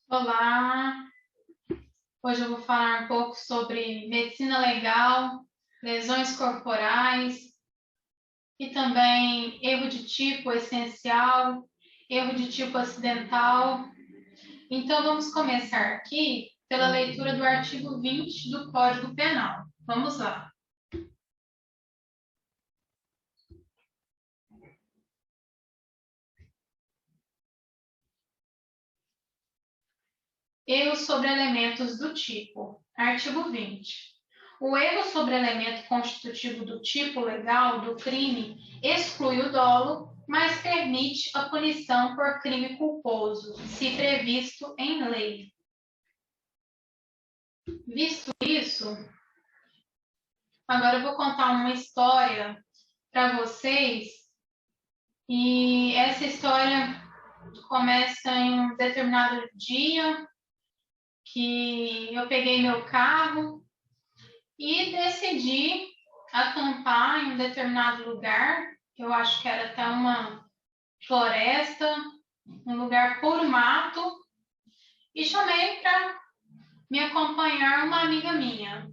Olá, hoje eu vou falar um pouco sobre medicina legal, lesões corporais e também erro de tipo essencial, erro de tipo acidental. Então vamos começar aqui pela leitura do artigo 20 do Código Penal. Vamos lá. Erro sobre elementos do tipo. Artigo 20. O erro sobre elemento constitutivo do tipo legal do crime exclui o dolo, mas permite a punição por crime culposo, se previsto em lei. Visto isso, agora eu vou contar uma história para vocês, e essa história começa em um determinado dia que eu peguei meu carro e decidi acampar em um determinado lugar, que eu acho que era até uma floresta, um lugar puro mato, e chamei para me acompanhar uma amiga minha.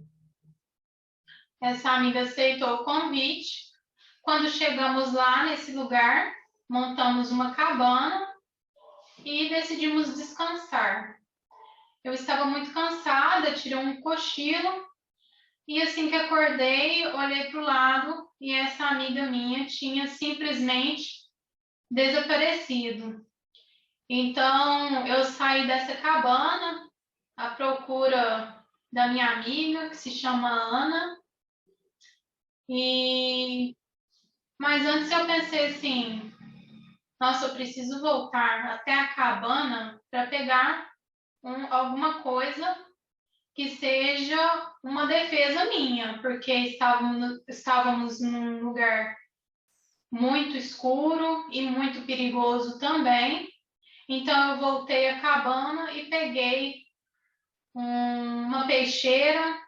Essa amiga aceitou o convite. Quando chegamos lá nesse lugar, montamos uma cabana e decidimos descansar. Eu estava muito cansada, tirei um cochilo e assim que acordei, olhei para o lado e essa amiga minha tinha simplesmente desaparecido. Então, eu saí dessa cabana à procura da minha amiga, que se chama Ana. E mas antes eu pensei assim, nossa, eu preciso voltar até a cabana para pegar alguma coisa que seja uma defesa minha, porque estávamos num lugar muito escuro e muito perigoso também. Então eu voltei à cabana e peguei uma peixeira,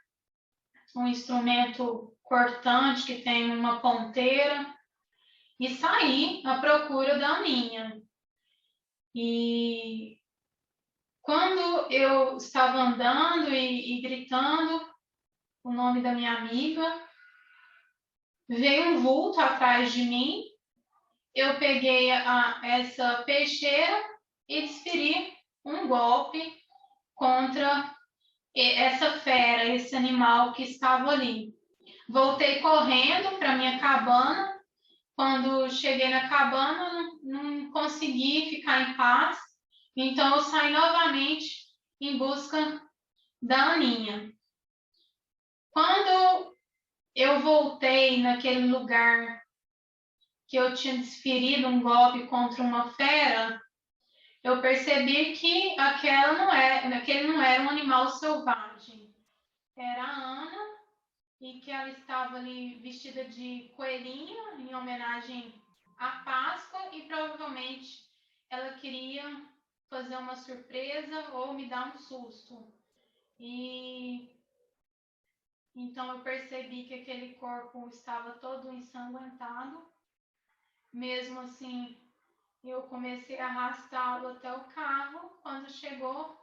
um instrumento cortante que tem uma ponteira e saí à procura da Aninha. E quando eu estava andando e gritando o nome da minha amiga, veio um vulto atrás de mim. Eu peguei essa peixeira e desferi um golpe contra essa fera, esse animal que estava ali. Voltei correndo para minha cabana. Quando cheguei na cabana, não consegui ficar em paz. Então eu saí novamente em busca da Aninha. Quando eu voltei naquele lugar que eu tinha desferido um golpe contra uma fera, eu percebi que aquele não era um animal selvagem. Era a Ana, e que ela estava ali vestida de coelhinho, em homenagem à Páscoa, e provavelmente ela queria fazer uma surpresa ou me dar um susto. E então eu percebi que aquele corpo estava todo ensanguentado. Mesmo assim, eu comecei a arrastá-lo até o carro. Quando chegou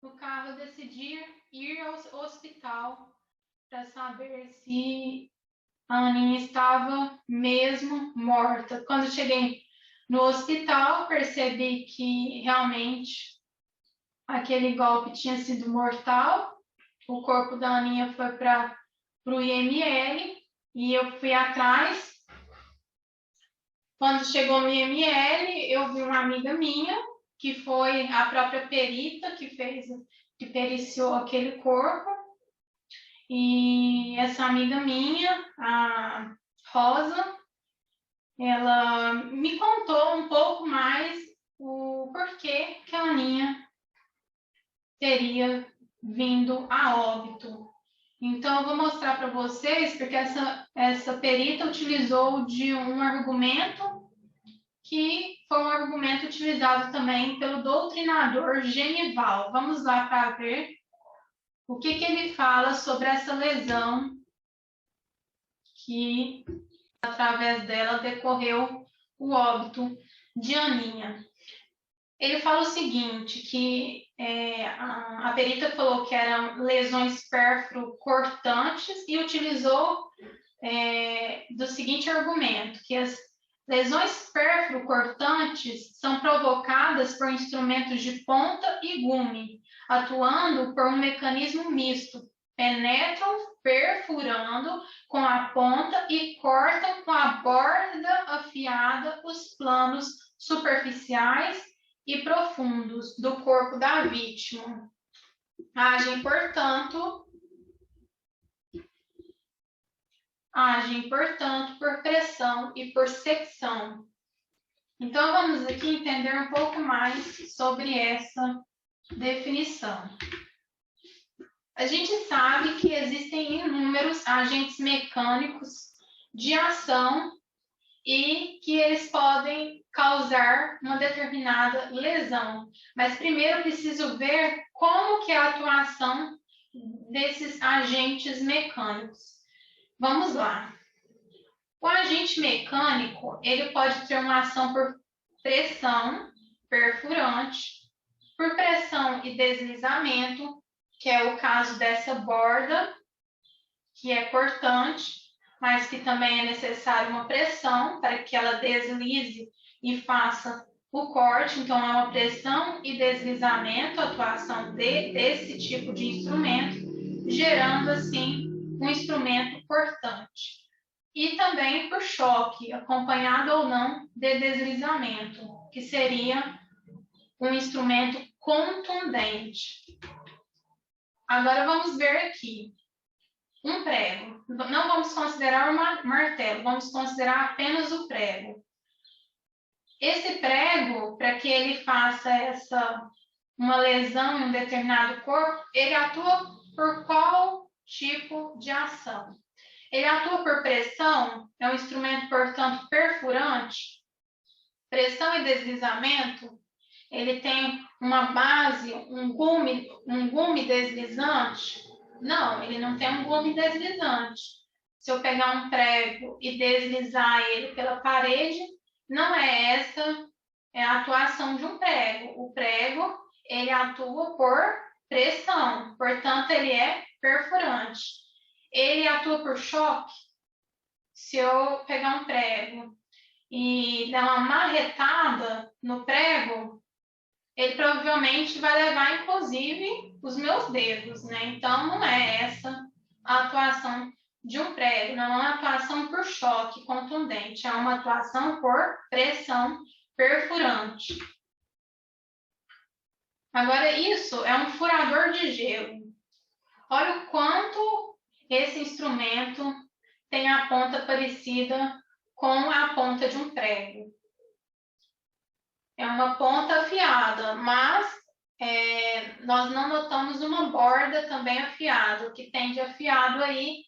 no carro, eu decidi ir ao hospital para saber se a Aninha estava mesmo morta. Quando cheguei no hospital, percebi que realmente aquele golpe tinha sido mortal. O corpo da Aninha foi para o IML e eu fui atrás. Quando chegou no IML, eu vi uma amiga minha, que foi a própria perita que periciou aquele corpo. E essa amiga minha, a Rosa, ela me contou um pouco mais o porquê que a Aninha teria vindo a óbito. Então, eu vou mostrar para vocês, porque essa perita utilizou de um argumento que foi um argumento utilizado também pelo doutrinador Genival. Vamos lá para ver o que ele fala sobre essa lesão que, através dela, decorreu o óbito de Aninha. ele fala o seguinte, que a perita falou que eram lesões pérfuro-cortantes e utilizou do seguinte argumento, que as lesões pérfuro-cortantes são provocadas por instrumentos de ponta e gume, atuando por um mecanismo misto. Penetram perfurando com a ponta e cortam com a borda afiada os planos superficiais e profundos do corpo da vítima. Agem, portanto, por pressão e por secção. Então, vamos aqui entender um pouco mais sobre essa definição. A gente sabe que existem inúmeros agentes mecânicos de ação e que eles podem causar uma determinada lesão. Mas primeiro eu preciso ver como que é a atuação desses agentes mecânicos. Vamos lá. O agente mecânico, ele pode ter uma ação por pressão perfurante, por pressão e deslizamento, que é o caso dessa borda, que é cortante, mas que também é necessária uma pressão para que ela deslize e faça o corte. Então, é uma pressão e deslizamento, a atuação desse tipo de instrumento, gerando, assim, um instrumento cortante. E também por choque, acompanhado ou não de deslizamento, que seria um instrumento contundente. Agora vamos ver aqui. Um prego. Não vamos considerar um martelo, vamos considerar apenas o prego. Esse prego, para que ele faça uma lesão em um determinado corpo, ele atua por qual tipo de ação? Ele atua por pressão, é um instrumento, portanto, perfurante. Pressão e deslizamento, ele tem uma base, um gume deslizante? Não, ele não tem um gume deslizante. Se eu pegar um prego e deslizar ele pela parede, não é essa a atuação de um prego. O prego, ele atua por pressão, portanto, ele é perfurante. Ele atua por choque. Se eu pegar um prego e dar uma marretada no prego, ele provavelmente vai levar, inclusive, os meus dedos, né? Então, não é essa a atuação de um prego, não é uma atuação por choque contundente, é uma atuação por pressão perfurante. Agora, isso é um furador de gelo. Olha o quanto esse instrumento tem a ponta parecida com a ponta de um prego. É uma ponta afiada, mas nós não notamos uma borda também afiada. O que tem de afiado aí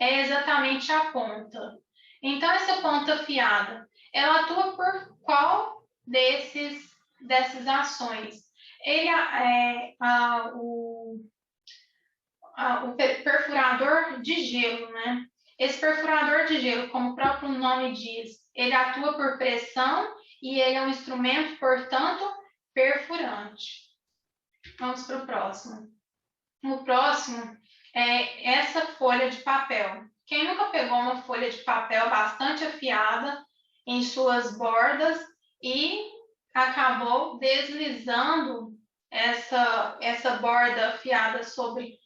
é exatamente a ponta. Então, essa ponta afiada, ela atua por qual dessas ações? Ele o perfurador de gelo, né? Esse perfurador de gelo, como o próprio nome diz, ele atua por pressão e ele é um instrumento, portanto, perfurante. Vamos para o próximo. O próximo é essa folha de papel. Quem nunca pegou uma folha de papel bastante afiada em suas bordas e acabou deslizando essa borda afiada sobre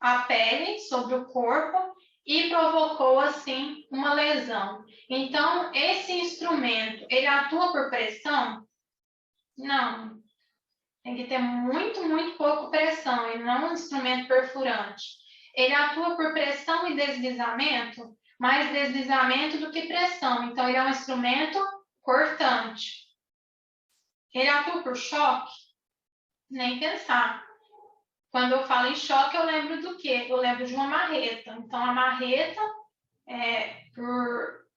a pele, sobre o corpo e provocou, assim, uma lesão. Então, esse instrumento, ele atua por pressão? Não. Tem que ter muito, muito pouco pressão, ele não é um instrumento perfurante. Ele atua por pressão e deslizamento, mais deslizamento do que pressão. Então, ele é um instrumento cortante. Ele atua por choque? Nem pensar. Quando eu falo em choque, eu lembro do quê? Eu lembro de uma marreta. Então, a marreta,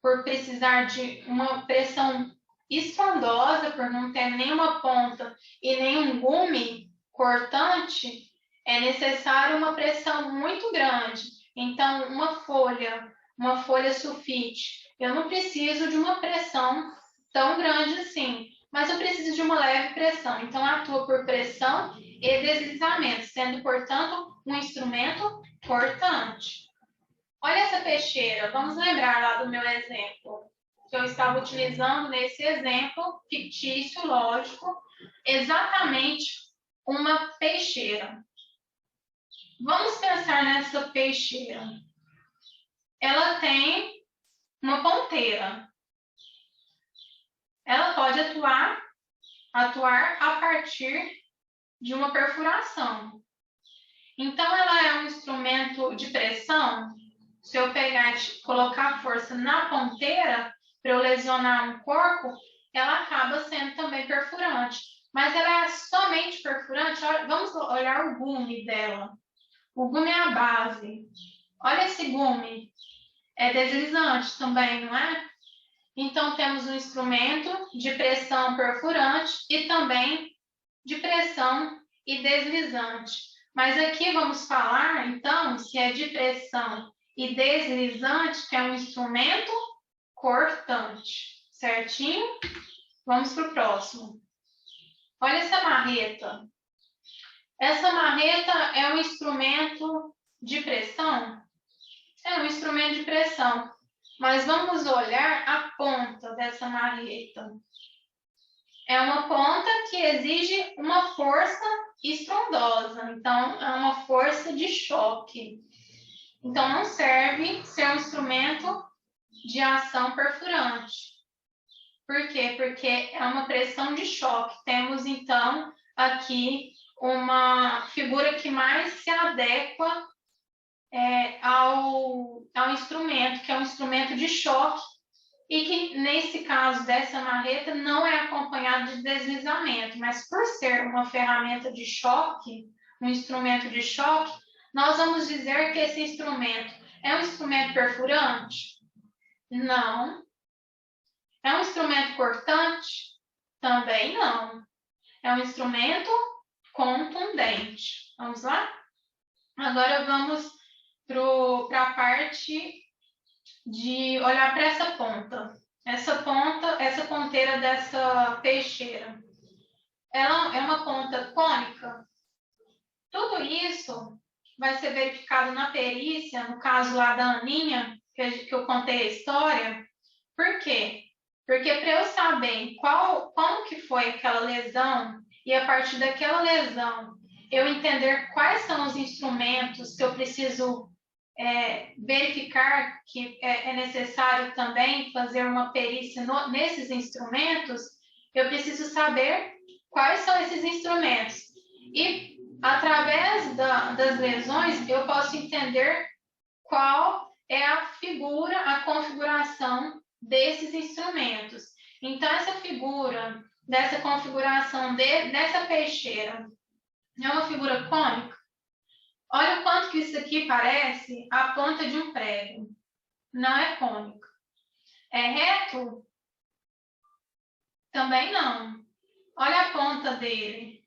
por precisar de uma pressão estrondosa, por não ter nenhuma ponta e nenhum gume cortante, é necessário uma pressão muito grande. Então, uma folha sulfite, eu não preciso de uma pressão tão grande assim. mas eu preciso de uma leve pressão. Então, atua por pressão e deslizamento, sendo, portanto, um instrumento cortante. Olha essa peixeira. Vamos lembrar lá do meu exemplo, que eu estava utilizando nesse exemplo fictício, lógico, exatamente uma peixeira. Vamos pensar nessa peixeira. Ela tem uma ponteira. Ela pode atuar a partir de uma perfuração. Então, ela é um instrumento de pressão. Se eu pegar e colocar força na ponteira para eu lesionar um corpo, ela acaba sendo também perfurante. Mas ela é somente perfurante? Vamos olhar o gume dela. O gume é a base. Olha esse gume. É deslizante também, não é? Então, temos um instrumento de pressão perfurante e também de pressão e deslizante. Mas aqui vamos falar, então, se é de pressão e deslizante, que é um instrumento cortante. Certinho? Vamos para o próximo. Olha essa marreta. Essa marreta é um instrumento de pressão? É um instrumento de pressão. Mas vamos olhar a ponta dessa marreta. É uma ponta que exige uma força estrondosa. Então, é uma força de choque. Então, não serve ser um instrumento de ação perfurante. Por quê? Porque é uma pressão de choque. Temos, então, aqui uma figura que mais se adequa ao instrumento, que é um instrumento de choque, e que, nesse caso dessa marreta, não é acompanhado de deslizamento, mas por ser uma ferramenta de choque, um instrumento de choque, nós vamos dizer que esse instrumento é um instrumento perfurante? Não. É um instrumento cortante? Também não. É um instrumento contundente. Vamos lá? Agora vamos para a parte de olhar para essa ponta. Essa ponteira dessa peixeira. Ela é uma ponta cônica? Tudo isso vai ser verificado na perícia, no caso lá da Aninha, que eu contei a história. Por quê? Porque para eu saber como que foi aquela lesão e a partir daquela lesão eu entender quais são os instrumentos que eu preciso verificar que é necessário também fazer uma perícia nesses instrumentos, eu preciso saber quais são esses instrumentos. E, através das lesões, eu posso entender qual é a figura, a configuração desses instrumentos. Então, essa figura, dessa configuração dessa peixeira, é uma figura cônica? Olha o quanto que isso aqui parece a ponta de um prego. Não é cônico. É reto? Também não. Olha a ponta dele.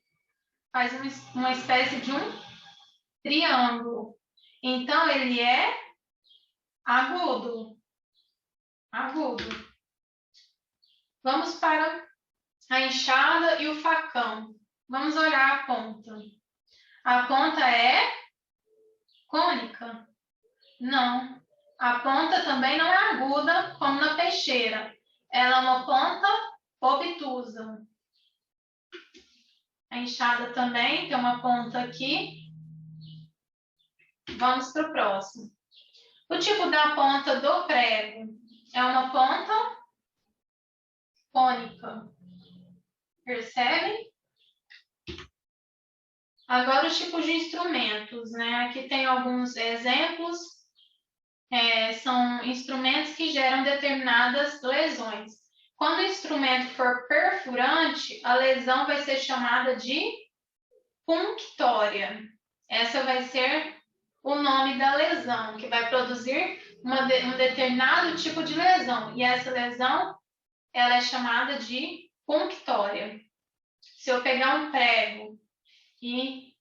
Faz uma espécie de um triângulo. Então, ele é agudo. Agudo. Vamos para a enxada e o facão. Vamos olhar a ponta. A ponta é cônica? Não. A ponta também não é aguda, como na peixeira. Ela é uma ponta obtusa. A enxada também tem uma ponta aqui. Vamos para o próximo. O tipo da ponta do prego é uma ponta cônica. Percebe? Agora os tipos de instrumentos, né? Aqui tem alguns exemplos. São instrumentos que geram determinadas lesões. Quando o instrumento for perfurante, a lesão vai ser chamada de punctória. Essa vai ser o nome da lesão, que vai produzir um determinado tipo de lesão. E essa lesão, ela é chamada de punctória. Se eu pegar um prego e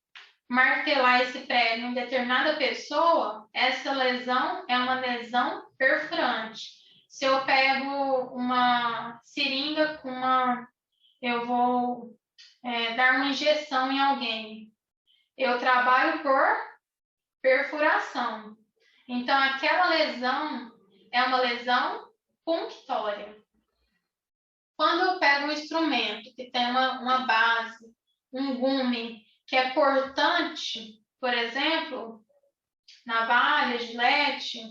martelar esse prego em determinada pessoa, essa lesão é uma lesão perfurante. Se eu pego uma seringa com uma eu vou dar uma injeção em alguém. Eu trabalho por perfuração. Então, aquela lesão é uma lesão punctória. Quando eu pego um instrumento que tem uma base, um gume, que é cortante, por exemplo, navalha, gilete,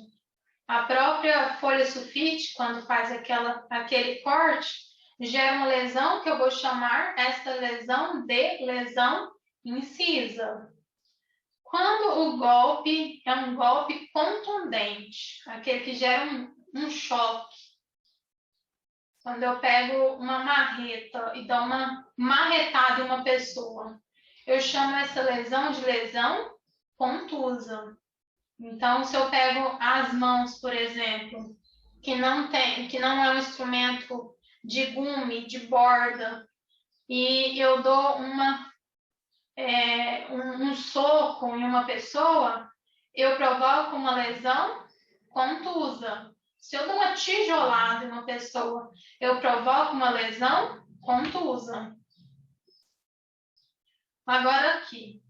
a própria folha sulfite, quando faz aquele corte, gera uma lesão que eu vou chamar essa lesão de lesão incisa. Quando o golpe é um golpe contundente, aquele que gera um choque, quando eu pego uma marreta e dou uma marretada em uma pessoa, eu chamo essa lesão de lesão contusa. Então, se eu pego as mãos, por exemplo, que não é um instrumento de gume, de borda, e eu dou um soco em uma pessoa, eu provoco uma lesão contusa. Se eu dou uma tijolada em uma pessoa, eu provoco uma lesão contusa. Agora aqui.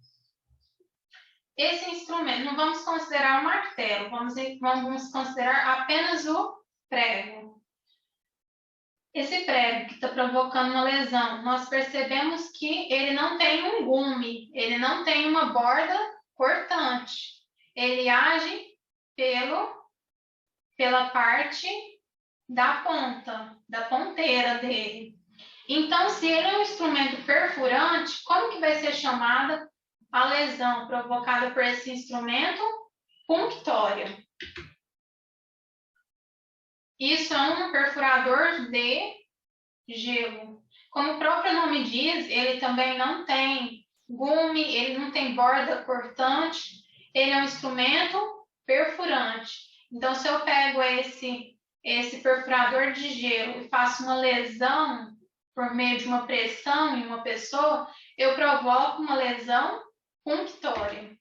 Esse instrumento, não vamos considerar o martelo, vamos considerar apenas o prego. Esse prego que está provocando uma lesão, nós percebemos que ele não tem um gume, ele não tem uma borda cortante. Ele age pela parte da ponta, da ponteira dele. Então, se ele é um instrumento perfurante, como que vai ser chamada a lesão provocada por esse instrumento? Punctória. Isso é um perfurador de gelo. Como o próprio nome diz, ele também não tem gume, ele não tem borda cortante, ele é um instrumento perfurante. Então, se eu pego esse perfurador de gelo e faço uma lesão por meio de uma pressão em uma pessoa, eu provoco uma lesão punctória.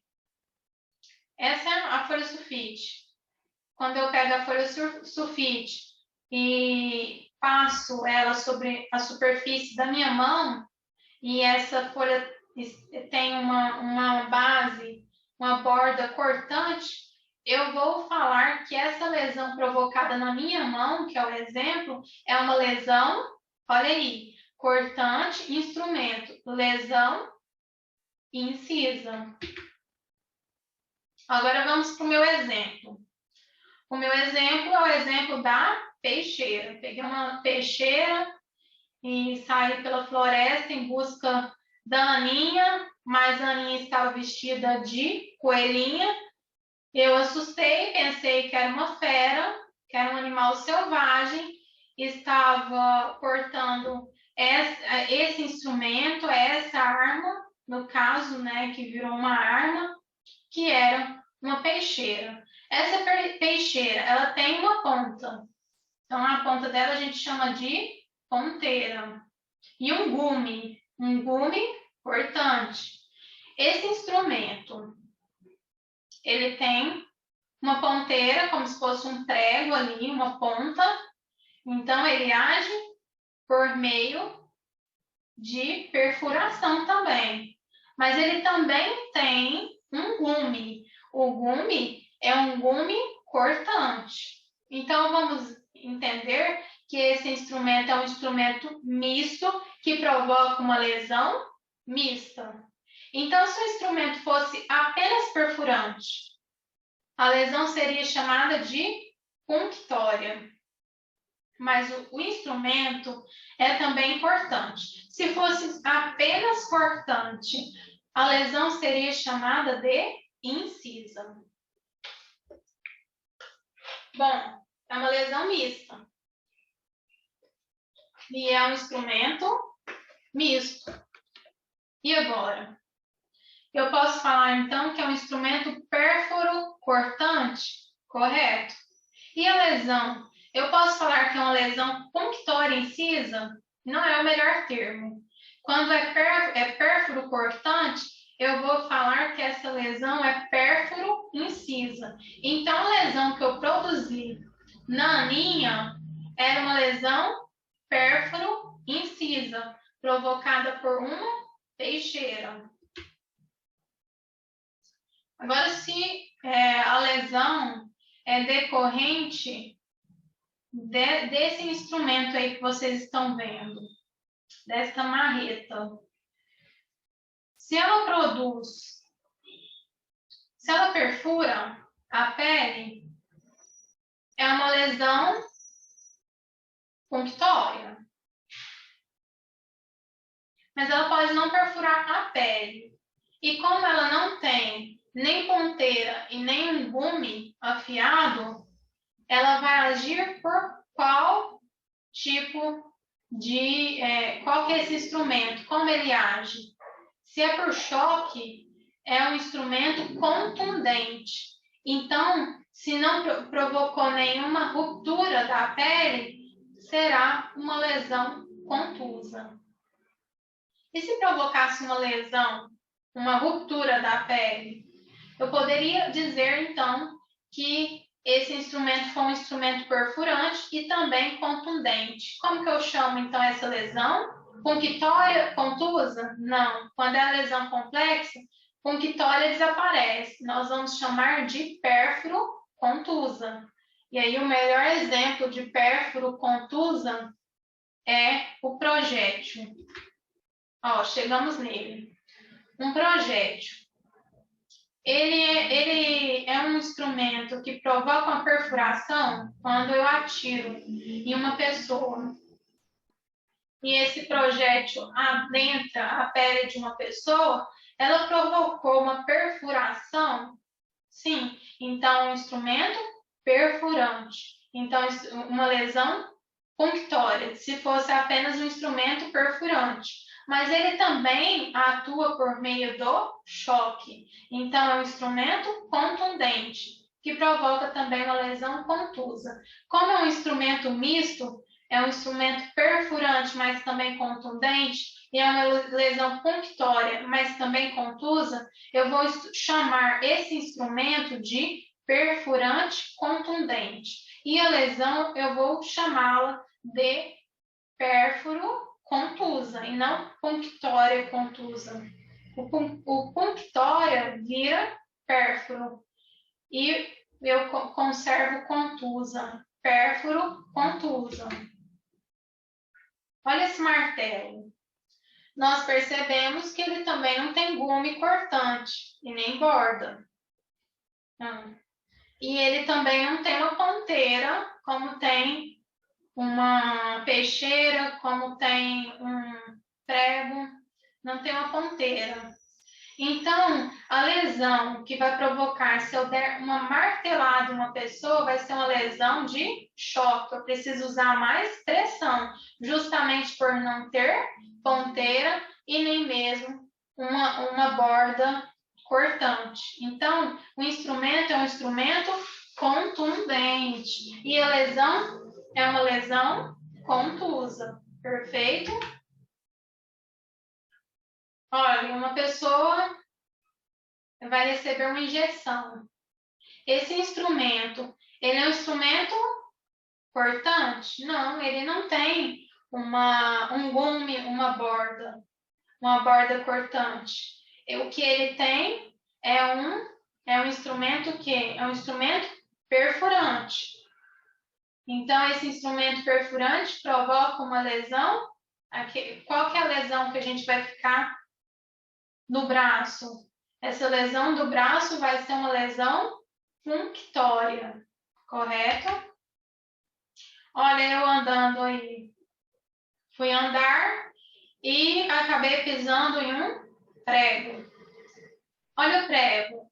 Essa é a folha sulfite. Quando eu pego a folha sulfite e passo ela sobre a superfície da minha mão, e essa folha tem uma base, uma borda cortante, eu vou falar que essa lesão provocada na minha mão, que é o exemplo, é uma lesão, olha aí, cortante, instrumento, lesão incisa. Agora vamos para o meu exemplo. O meu exemplo é o exemplo da peixeira. Peguei uma peixeira e saí pela floresta em busca da Aninha, mas a Aninha estava vestida de coelhinha. Eu assustei, pensei que era uma fera, que era um animal selvagem, estava portando esse instrumento, essa arma, no caso, né, que virou uma arma, que era uma peixeira. Essa peixeira, ela tem uma ponta. Então, a ponta dela a gente chama de ponteira. E um gume cortante. Esse instrumento, ele tem uma ponteira, como se fosse um prego ali, uma ponta. Então, ele age por meio de perfuração também. Mas ele também tem um gume. O gume é um gume cortante. Então, vamos entender que esse instrumento é um instrumento misto que provoca uma lesão mista. Então, se o instrumento fosse apenas perfurante, a lesão seria chamada de punctória. Mas o instrumento é também importante. Se fosse apenas cortante, a lesão seria chamada de incisa. Bom, é uma lesão mista. E é um instrumento misto. E agora? Eu posso falar, então, que é um instrumento pérfuro cortante? Correto. E a lesão? Eu posso falar que é uma lesão punctória incisa? Não é o melhor termo. Quando é pérfuro cortante, eu vou falar que essa lesão é pérfuro incisa. Então, a lesão que eu produzi na Aninha era uma lesão pérfuro incisa. provocada por uma peixeira. Agora, se a lesão é decorrente desse instrumento aí que vocês estão vendo, dessa marreta, se ela perfura a pele, é uma lesão punctória. Mas ela pode não perfurar a pele. E como ela não tem nem ponteira e nem um gume afiado, ela vai agir por qual tipo de... qual que é esse instrumento? Como ele age? Se é por choque, é um instrumento contundente. Então, se não provocou nenhuma ruptura da pele, será uma lesão contusa. E se provocasse uma lesão, uma ruptura da pele, eu poderia dizer, então, que esse instrumento foi um instrumento perfurante e também contundente. Como que eu chamo, então, essa lesão? Punctória contusa? Não. Quando é a lesão complexa, punctória desaparece. Nós vamos chamar de pérfuro contusa. E aí, o melhor exemplo de pérfuro contusa é o projétil. Ó, chegamos nele. Um projétil. Ele é um instrumento que provoca uma perfuração quando eu atiro em uma pessoa. E esse projétil adentra a pele de uma pessoa, ela provocou uma perfuração? Sim. Então, um instrumento perfurante. Então, uma lesão punctória, se fosse apenas um instrumento perfurante. Mas ele também atua por meio do choque. Então, é um instrumento contundente, que provoca também uma lesão contusa. Como é um instrumento misto, é um instrumento perfurante, mas também contundente, e é uma lesão punctória, mas também contusa, eu vou chamar esse instrumento de perfurante contundente. E a lesão, eu vou chamá-la de pérfuro contusa e não punctória contusa. O punctória vira pérfuro e eu conservo contusa. Pérfuro contusa. Olha esse martelo. Nós percebemos que ele também não tem gume cortante e nem borda. E ele também não tem uma ponteira, como tem uma peixeira, como tem um prego, não tem uma ponteira. Então, a lesão que vai provocar, se eu der uma martelada em uma pessoa, vai ser uma lesão de choque. Eu preciso usar mais pressão, justamente por não ter ponteira e nem mesmo uma borda cortante. Então, o instrumento é um instrumento contundente. E a lesão é uma lesão contusa. Perfeito? Olha, uma pessoa vai receber uma injeção. Esse instrumento, ele é um instrumento cortante? Não, ele não tem um gume, uma borda cortante. O que ele tem é um instrumento que é um instrumento perfurante. Então, esse instrumento perfurante provoca uma lesão. Qual que é a lesão que a gente vai ficar no braço? Essa lesão do braço vai ser uma lesão punctória, correto? Olha, eu andando aí. Fui andar e acabei pisando em um prego. Olha o prego.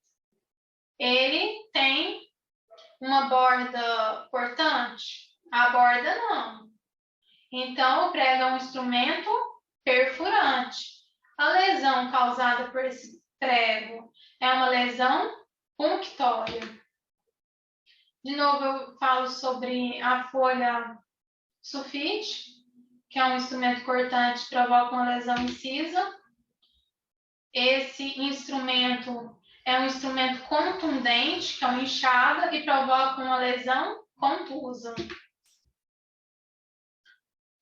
Ele tem uma borda cortante? A borda não. Então, o prego é um instrumento perfurante. A lesão causada por esse prego é uma lesão punctória. De novo, eu falo sobre a folha sulfite, que é um instrumento cortante que provoca uma lesão incisa. Esse instrumento é um instrumento contundente, que é uma enxada, e provoca uma lesão contusa.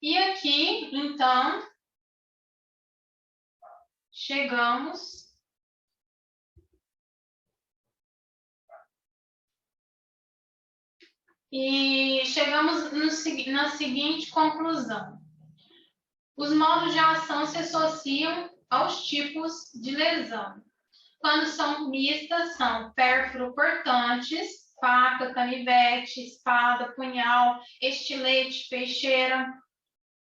E aqui, então, chegamos na seguinte conclusão. Os modos de ação se associam aos tipos de lesão. Quando são mistas, são pérfuro-cortantes, faca, canivete, espada, punhal, estilete, peixeira,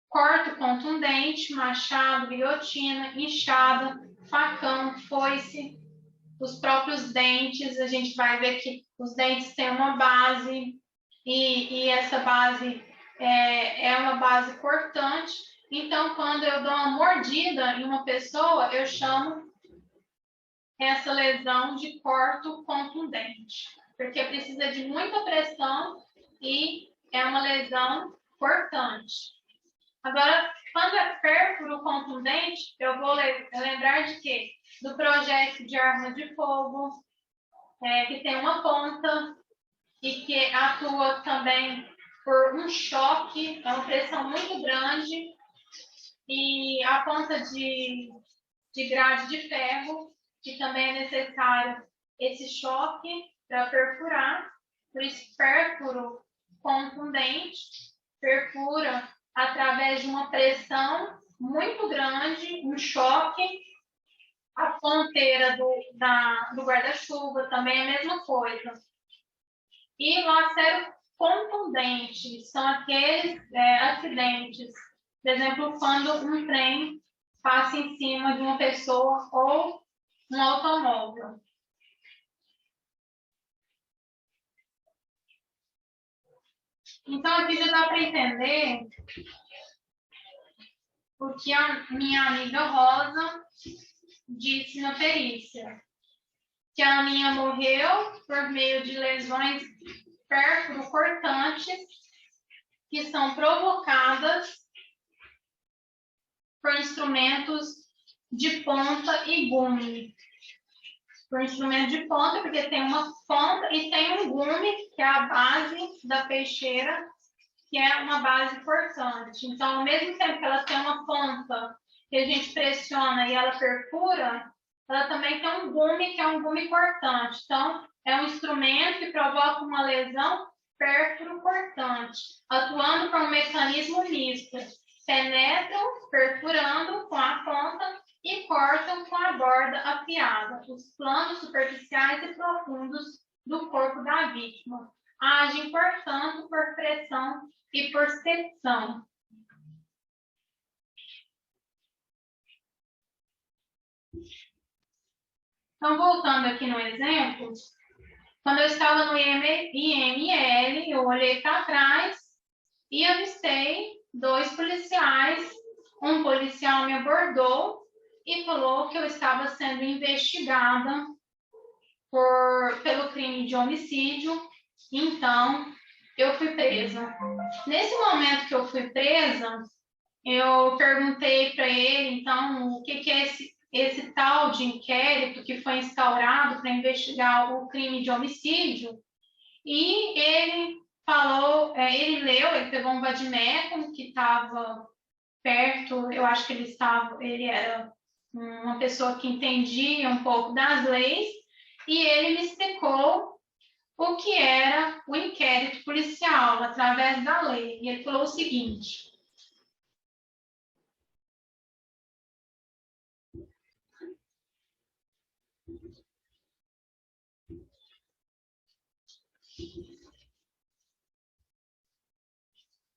corte contundente, machado, guilhotina, enxada, facão, foice, os próprios dentes. A gente vai ver que os dentes têm uma base e essa base é uma base cortante. Então, quando eu dou uma mordida em uma pessoa, eu chamo essa lesão de corte contundente, porque precisa de muita pressão e é uma lesão cortante. Agora, quando é pérfuro contundente, eu vou lembrar de quê? Do projétil de arma de fogo, que tem uma ponta e que atua também por um choque, é uma pressão muito grande, e a ponta de grade de ferro, que também é necessário esse choque para perfurar. Por isso, pérfuro contundente perfura através de uma pressão muito grande, um choque. A ponteira do guarda-chuva também é a mesma coisa. E lacero contundente são aqueles acidentes, por exemplo, quando um trem passa em cima de uma pessoa ou um automóvel. Então, aqui já dá para entender o que a minha amiga Rosa disse na perícia. Que a Aninha morreu por meio de lesões pérfuro-cortantes que são provocadas por instrumentos de ponta e gume. Por instrumento de ponta, porque tem uma ponta e tem um gume, que é a base da peixeira, que é uma base cortante. Então, ao mesmo tempo que ela tem uma ponta que a gente pressiona e ela perfura, ela também tem um gume, que é um gume cortante. Então, é um instrumento que provoca uma lesão pérfuro-cortante, atuando por um mecanismo misto. Penetram, perfurando com a ponta e cortam com a borda afiada os planos superficiais e profundos do corpo da vítima. Agem, portanto, por pressão e por secção. Então, voltando aqui no exemplo, quando eu estava no IML, eu olhei para trás e avistei 2 policiais. Um policial me abordou e falou que eu estava sendo investigada pelo crime de homicídio. Então, eu fui presa. Nesse momento que eu fui presa, eu perguntei para ele, então, o que é esse tal de inquérito que foi instaurado para investigar o crime de homicídio. E ele falou, ele pegou um vadimécum que estava perto, eu acho que ele era uma pessoa que entendia um pouco das leis, e ele me explicou o que era o inquérito policial através da lei. E ele falou o seguinte: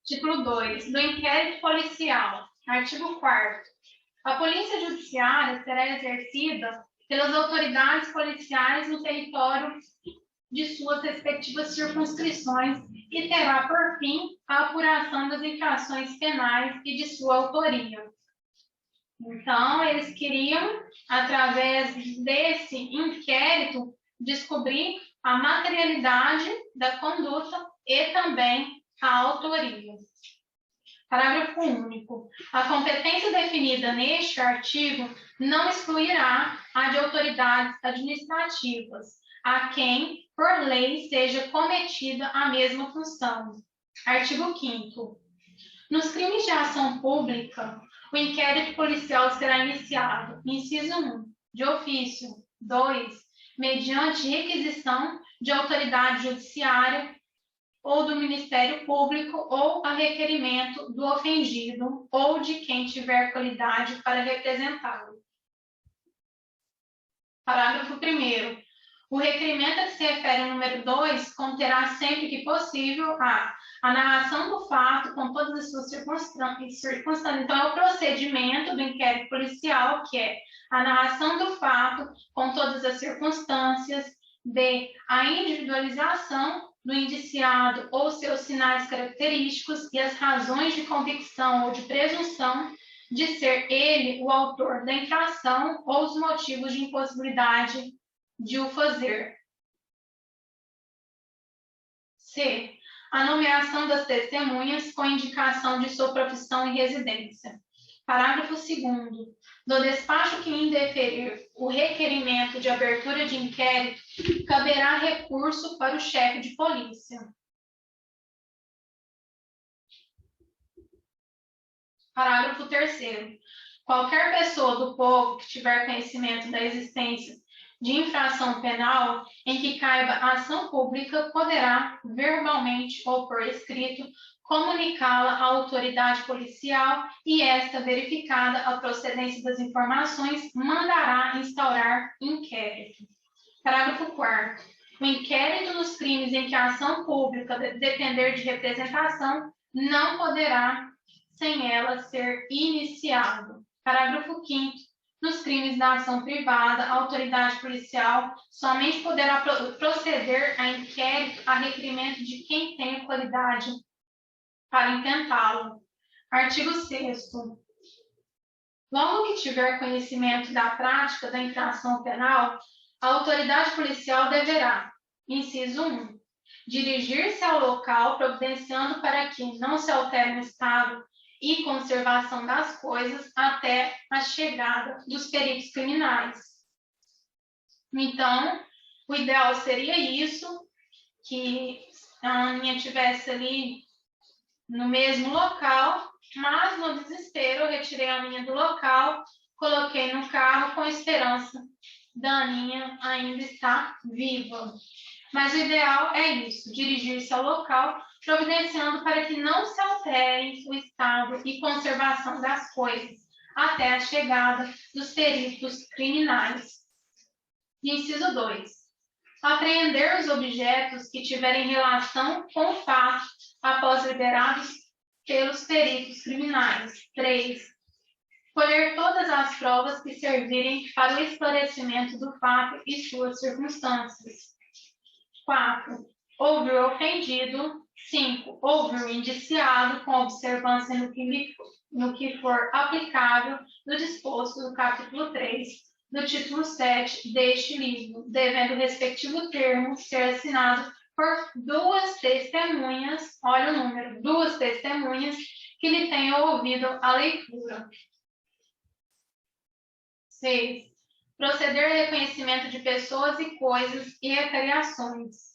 Título 2 do inquérito policial, artigo 4º. A polícia judiciária será exercida pelas autoridades policiais no território de suas respectivas circunscrições e terá por fim a apuração das infrações penais e de sua autoria. Então, eles queriam, através desse inquérito, descobrir a materialidade da conduta e também a autoria. Parágrafo único. A competência definida neste artigo não excluirá a de autoridades administrativas, a quem, por lei, seja cometida a mesma função. Artigo 5º. Nos crimes de ação pública, O inquérito policial será iniciado, inciso 1, de ofício. 2, mediante requisição de autoridade judiciária ou do Ministério Público ou a requerimento do ofendido ou de quem tiver qualidade para representá-lo. Parágrafo 1º. O requerimento a que se refere ao número 2 conterá sempre que possível a narração do fato com todas as suas circunstâncias. Então, é o procedimento do inquérito policial, que é a narração do fato com todas as circunstâncias, b, a individualização do indiciado ou seus sinais característicos e as razões de convicção ou de presunção de ser ele o autor da infração ou os motivos de impossibilidade de o fazer. C, a nomeação das testemunhas com indicação de sua profissão e residência. Parágrafo 2º. Do despacho que indeferir o requerimento de abertura de inquérito, caberá recurso para o chefe de polícia. Parágrafo 3º. Qualquer pessoa do povo que tiver conhecimento da existência de infração penal em que caiba ação pública poderá, verbalmente ou por escrito, comunicá-la à autoridade policial e esta, verificada a procedência das informações, mandará instaurar inquérito. Parágrafo 4º. O inquérito nos crimes em que a ação pública depender de representação não poderá, sem ela, ser iniciado. Parágrafo 5º. Nos crimes da ação privada, a autoridade policial somente poderá proceder a inquérito a requerimento de quem tenha qualidade para intentá-lo. Artigo 6º. Logo que tiver conhecimento da prática da infração penal, a autoridade policial deverá, inciso 1, dirigir-se ao local providenciando para que não se altere o estado e conservação das coisas até a chegada dos peritos criminais. Então, o ideal seria isso, que a Aninha estivesse ali no mesmo local, mas no desespero eu retirei a Aninha do local, coloquei no carro com a esperança da Aninha ainda estar viva. Mas o ideal é isso, dirigir-se ao local, providenciando para que não se altere o estado e conservação das coisas, até a chegada dos peritos criminais. Inciso 2. Apreender os objetos que tiverem relação com o fato, após liberados pelos peritos criminais. 3. Colher todas as provas que servirem para o esclarecimento do fato e suas circunstâncias. 4. Ouvir o ofendido. 5. Ouvir o indiciado com observância no que for aplicável do disposto do capítulo 3 do título 7 deste livro, devendo o respectivo termo ser assinado por 2 testemunhas, olha o número, 2 testemunhas que lhe tenham ouvido a leitura. 6. Proceder ao reconhecimento de pessoas e coisas e recreações.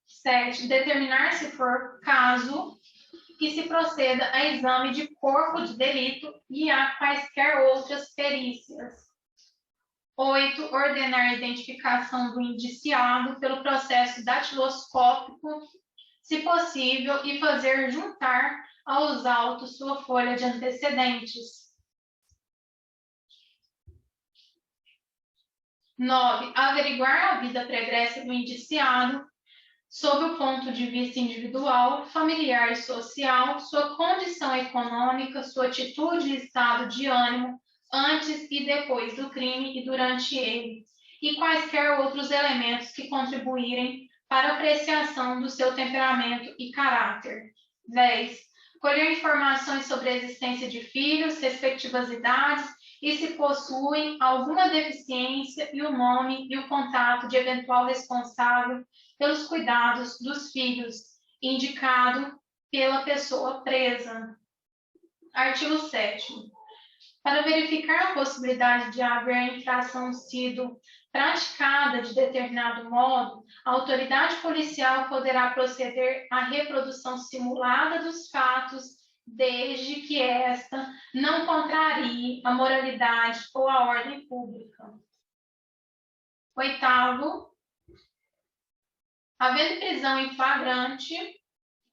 7. Determinar, se for caso, que se proceda a exame de corpo de delito e a quaisquer outras perícias. 8. Ordenar a identificação do indiciado pelo processo datiloscópico, se possível, e fazer juntar aos autos sua folha de antecedentes. 9. Averiguar a vida pregressa do indiciado, sob o ponto de vista individual, familiar e social, sua condição econômica, sua atitude e estado de ânimo antes e depois do crime e durante ele, e quaisquer outros elementos que contribuírem para a apreciação do seu temperamento e caráter. 10. Colher informações sobre a existência de filhos, respectivas idades, e se possuem alguma deficiência e o nome e o contato de eventual responsável pelos cuidados dos filhos, indicado pela pessoa presa. Artigo 7º. Para verificar a possibilidade de haver a infração sido praticada de determinado modo, a autoridade policial poderá proceder à reprodução simulada dos fatos desde que esta não contrarie a moralidade ou a ordem pública. 8º, havendo prisão em flagrante,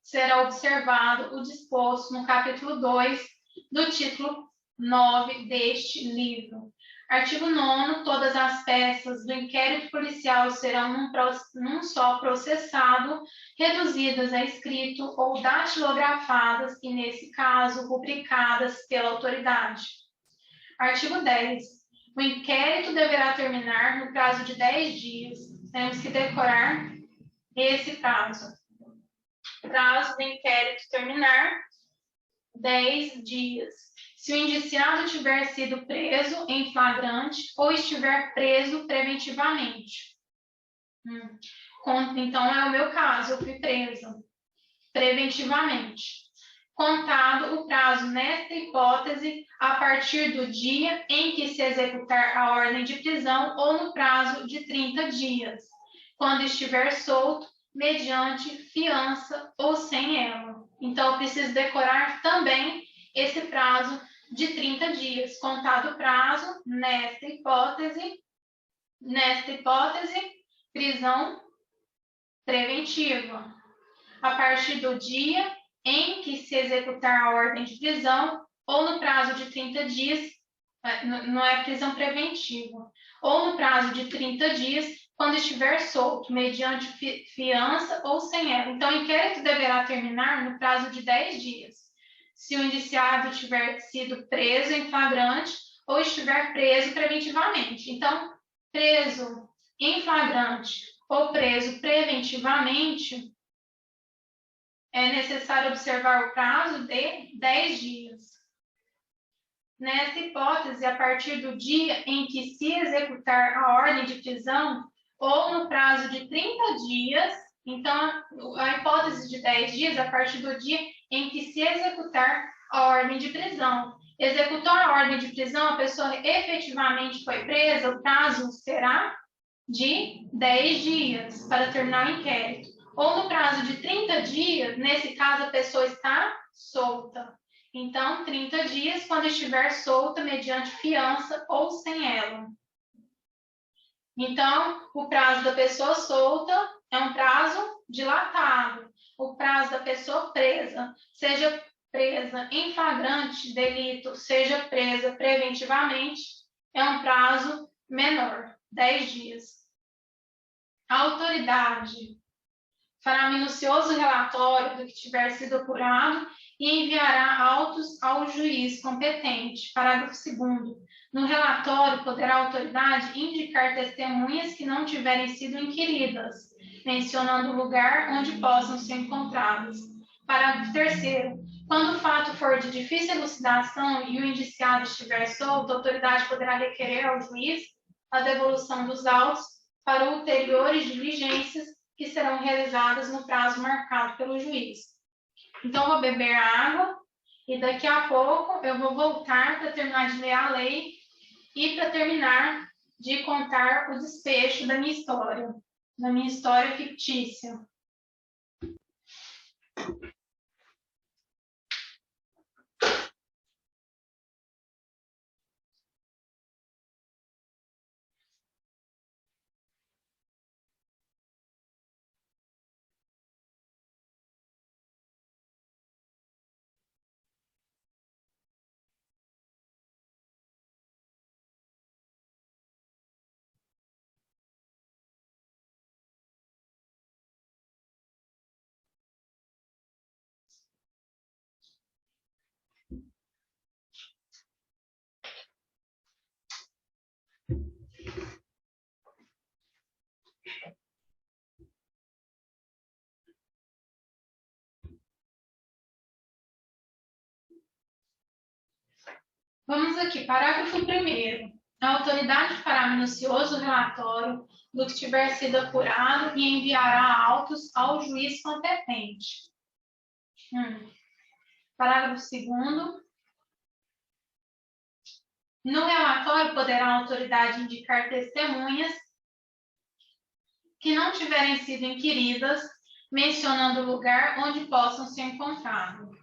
será observado o disposto no capítulo 2 do título 9 deste livro. Artigo 9º, todas as peças do inquérito policial serão num só processado, reduzidas a escrito ou datilografadas e, nesse caso, rubricadas pela autoridade. Artigo 10º, o inquérito deverá terminar no prazo de 10 dias. Temos que decorar esse prazo. Prazo do inquérito terminar, 10 dias. Se o indiciado tiver sido preso em flagrante ou estiver preso preventivamente. Então, é o meu caso, eu fui presa preventivamente. Contado o prazo nesta hipótese a partir do dia em que se executar a ordem de prisão ou no prazo de 30 dias, quando estiver solto, mediante fiança ou sem ela. Então, eu preciso decorar também esse prazo de 30 dias. Contado o prazo, nesta hipótese, prisão preventiva. A partir do dia em que se executar a ordem de prisão ou no prazo de 30 dias, não é prisão preventiva, ou no prazo de 30 dias, quando estiver solto, mediante fiança ou sem ela. Então, o inquérito deverá terminar no prazo de 10 dias. Se o indiciado tiver sido preso em flagrante ou estiver preso preventivamente. Então, preso em flagrante ou preso preventivamente, é necessário observar o prazo de 10 dias. Nessa hipótese, a partir do dia em que se executar a ordem de prisão ou no prazo de 30 dias, então, a hipótese de 10 dias, a partir do dia em que se executar a ordem de prisão. Executou a ordem de prisão, a pessoa efetivamente foi presa, o prazo será de 10 dias para terminar o inquérito. Ou no prazo de 30 dias, nesse caso, a pessoa está solta. Então, 30 dias quando estiver solta mediante fiança ou sem ela. Então, o prazo da pessoa solta é um prazo dilatado. O prazo da pessoa presa, seja presa em flagrante delito, seja presa preventivamente, é um prazo menor, 10 dias. A autoridade fará minucioso relatório do que tiver sido apurado e enviará autos ao juiz competente. Parágrafo 2º. No relatório, poderá a autoridade indicar testemunhas que não tiverem sido inquiridas, mencionando o lugar onde possam ser encontradas. Parágrafo 3º. Quando o fato for de difícil elucidação e o indiciado estiver solto, a autoridade poderá requerer ao juiz a devolução dos autos para ulteriores diligências que serão realizadas no prazo marcado pelo juiz. Então, vou beber água e daqui a pouco eu vou voltar para terminar de ler a lei e para terminar de contar o desfecho da minha história fictícia. Vamos aqui, parágrafo 1º. A autoridade fará minucioso relatório do que tiver sido apurado e enviará autos ao juiz competente. Parágrafo 2º. No relatório, poderá a autoridade indicar testemunhas que não tiverem sido inquiridas, mencionando o lugar onde possam ser encontrados.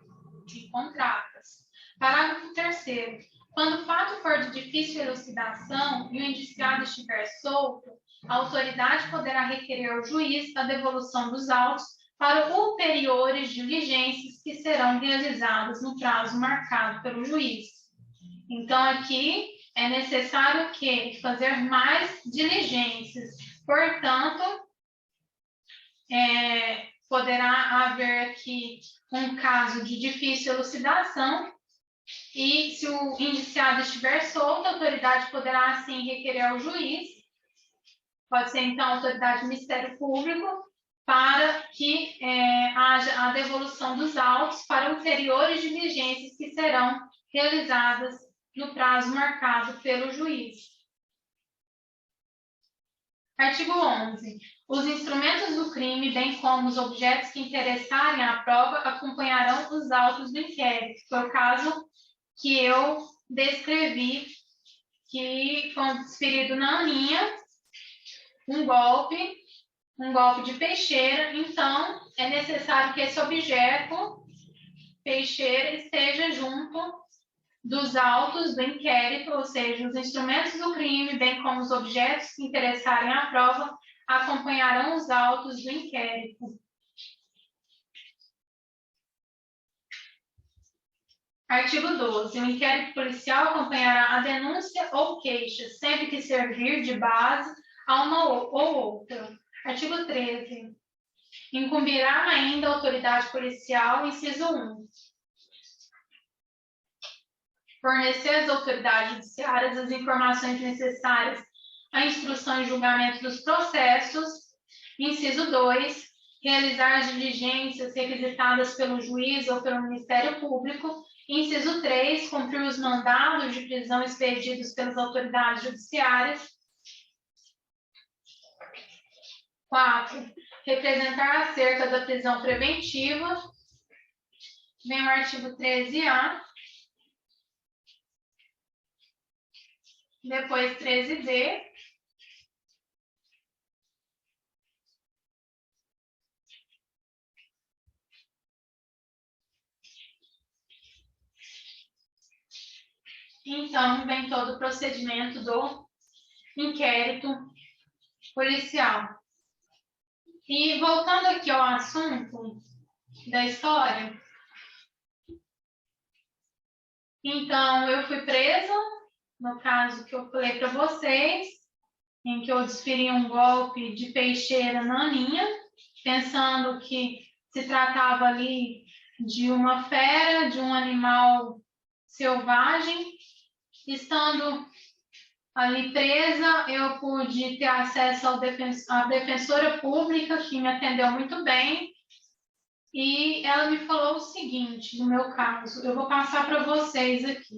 encontradas. Parágrafo 3º. Quando o fato for de difícil elucidação e o indiciado estiver solto, a autoridade poderá requerer ao juiz a devolução dos autos para ulteriores diligências que serão realizadas no prazo marcado pelo juiz. Então, aqui é necessário que fazer mais diligências. Portanto, poderá haver aqui um caso de difícil elucidação e, se o indiciado estiver solto, a autoridade poderá, assim, requerer ao juiz, pode ser, então, a autoridade do Ministério Público, para que haja a devolução dos autos para ulteriores diligências que serão realizadas no prazo marcado pelo juiz. Artigo 11. Os instrumentos do crime, bem como os objetos que interessarem à prova, acompanharão os autos do inquérito. Foi o caso que eu descrevi, que foi desferido na Aninha, um golpe de peixeira. Então, é necessário que esse objeto, peixeira, esteja junto dos autos do inquérito, ou seja, os instrumentos do crime, bem como os objetos que interessarem à prova, acompanharão os autos do inquérito. Artigo 12. O inquérito policial acompanhará a denúncia ou queixa, sempre que servir de base a uma ou outra. Artigo 13. Incumbirá ainda a autoridade policial, inciso 1, fornecer às autoridades judiciárias as informações necessárias à instrução e julgamento dos processos. Inciso 2, realizar as diligências requisitadas pelo juiz ou pelo Ministério Público. Inciso 3, cumprir os mandados de prisão expedidos pelas autoridades judiciárias. 4, representar acerca da prisão preventiva. Vem o artigo 13A. Depois 13D. Então, vem todo o procedimento do inquérito policial. E voltando aqui ao assunto da história, então eu fui presa, no caso que eu falei para vocês, em que eu desferi um golpe de peixeira na Aninha, pensando que se tratava ali de uma fera, de um animal selvagem. Estando ali presa, eu pude ter acesso à defensora pública, que me atendeu muito bem, e ela me falou o seguinte, no meu caso, eu vou passar para vocês aqui.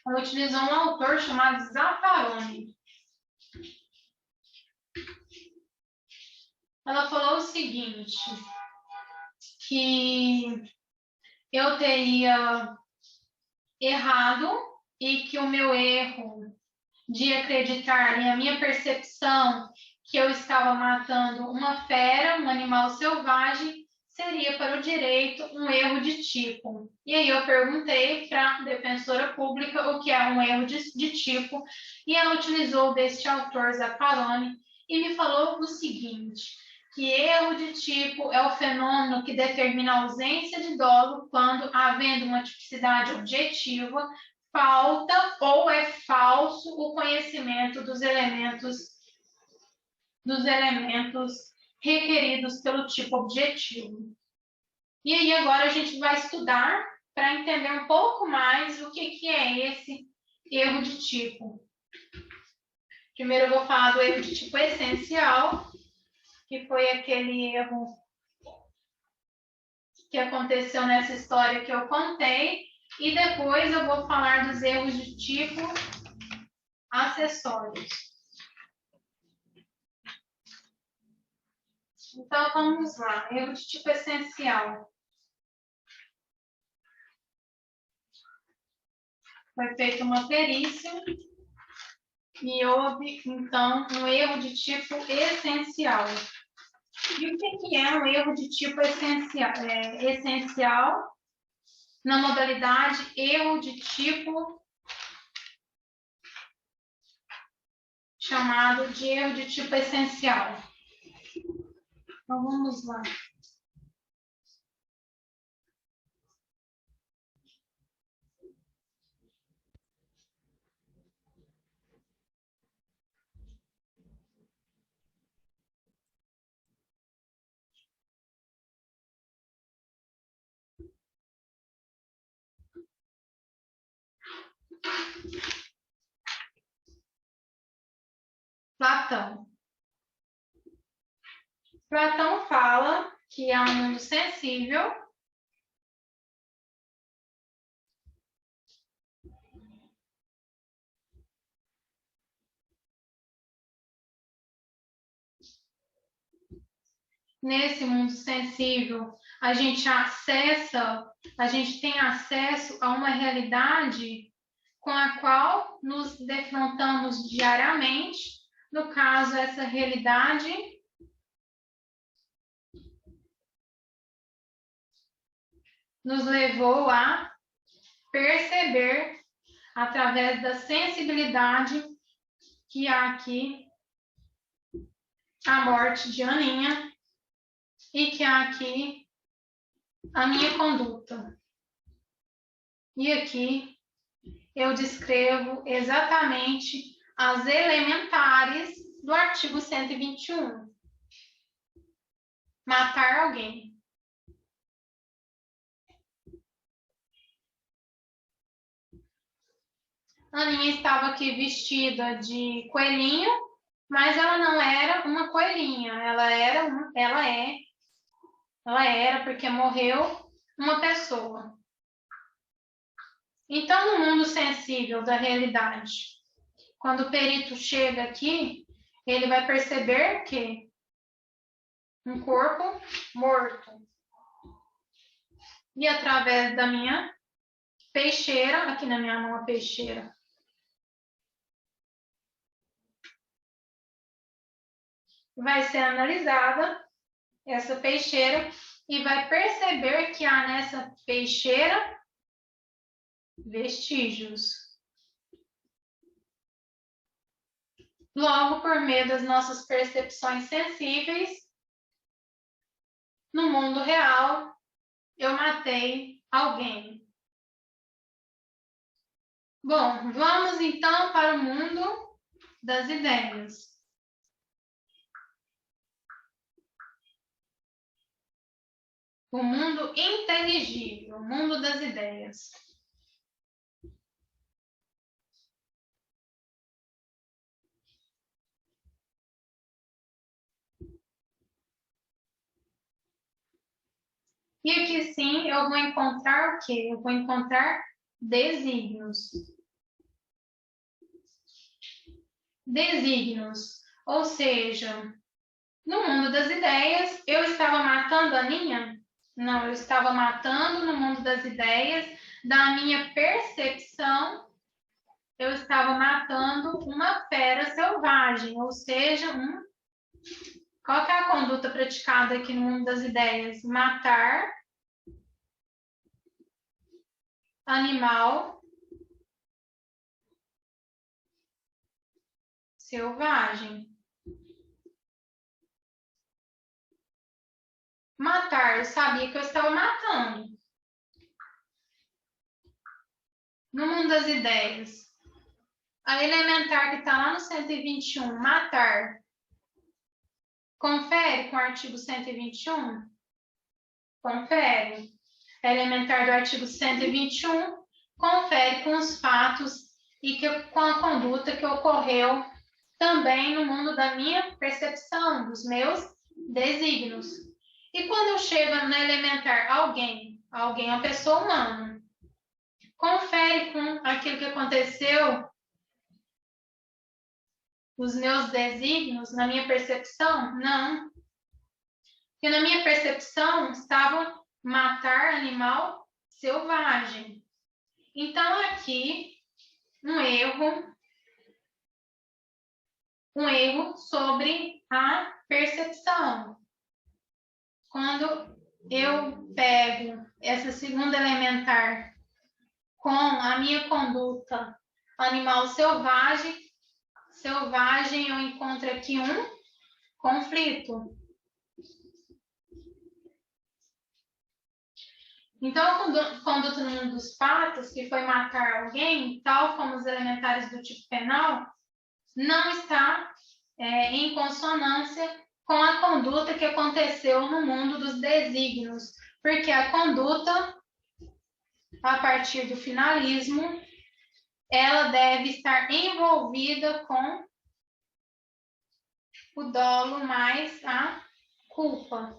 Ela utilizou um autor chamado Zaffaroni. Ela falou o seguinte, que eu teria errado e que o meu erro de acreditar e a minha percepção que eu estava matando uma fera, um animal selvagem, seria para o direito um erro de tipo. E aí eu perguntei para a defensora pública o que é um erro de tipo, e ela utilizou deste autor Zaffaroni e me falou o seguinte, que erro de tipo é o fenômeno que determina a ausência de dolo quando, havendo uma tipicidade objetiva, falta ou é falso o conhecimento dos elementos requeridos pelo tipo objetivo. E aí agora a gente vai estudar para entender um pouco mais o que é esse erro de tipo. Primeiro eu vou falar do erro de tipo essencial, que foi aquele erro que aconteceu nessa história que eu contei, e depois eu vou falar dos erros de tipo acessórios. Então, vamos lá. Erro de tipo essencial. Foi feita uma perícia e houve, então, um erro de tipo essencial. E o que é um erro de tipo essencial? Essencial na modalidade erro de tipo chamado de erro de tipo essencial. Então, vamos lá. Platão. Platão fala que é um mundo sensível nesse mundo sensível, a gente tem acesso a uma realidade com a qual nos defrontamos diariamente. No caso, essa realidade nos levou a perceber, através da sensibilidade, que há aqui a morte de Aninha e que há aqui a minha conduta. E aqui eu descrevo exatamente as elementares do artigo 121. Matar alguém. Aninha estava aqui vestida de coelhinho, mas ela não era uma coelhinha, ela era porque morreu uma pessoa. Então, no mundo sensível da realidade, quando o perito chega aqui, ele vai perceber que um corpo morto. E através da minha peixeira, aqui na minha mão a peixeira, vai ser analisada essa peixeira e vai perceber que há nessa peixeira vestígios. Logo, por meio das nossas percepções sensíveis, no mundo real, eu matei alguém. Bom, vamos então para o mundo das ideias. O mundo inteligível, o mundo das ideias. E aqui sim eu vou encontrar o quê? Eu vou encontrar desígnios. Desígnios, ou seja, no mundo das ideias, eu estava matando a Aninha? Não, eu estava matando no mundo das ideias, da minha percepção, eu estava matando uma fera selvagem, ou seja, qual que é a conduta praticada aqui no mundo das ideias? Matar animal selvagem. Matar, eu sabia que eu estava matando. No mundo das ideias, a elementar que está lá no 121, matar, confere com o artigo 121? Confere. A elementar do artigo 121 confere com os fatos e com a conduta que ocorreu também no mundo da minha percepção, dos meus desígnios. E quando eu chego na elementar alguém é uma pessoa humana, confere com aquilo que aconteceu, os meus desígnios, na minha percepção? Não. Porque na minha percepção estava matar animal selvagem. Então, aqui um erro sobre a percepção. Quando eu pego essa segunda elementar com a minha conduta animal selvagem, eu encontro aqui um conflito. Então, a conduta no mundo dos patos, que foi matar alguém, tal como os elementares do tipo penal, não está em consonância com a conduta que aconteceu no mundo dos desígnios, porque a conduta, a partir do finalismo, ela deve estar envolvida com o dolo mais a culpa.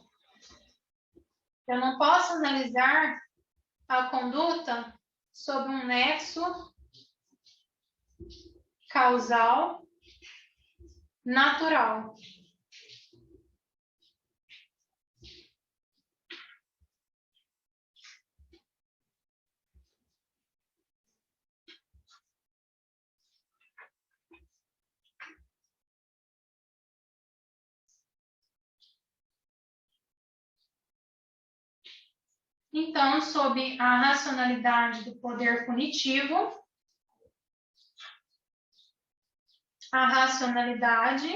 Eu não posso analisar a conduta sob um nexo causal natural. Então, sob a racionalidade do poder punitivo, a racionalidade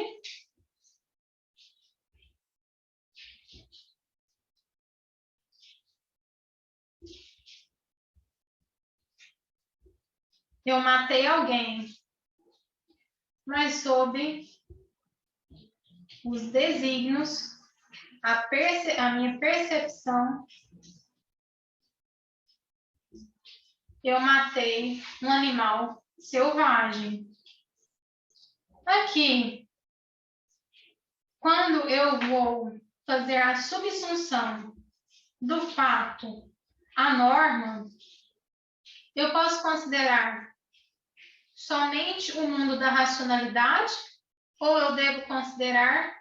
eu matei alguém, mas sob os desígnios, a minha percepção, eu matei um animal selvagem. Aqui, quando eu vou fazer a subsunção do fato à norma, eu posso considerar somente o mundo da racionalidade ou eu devo considerar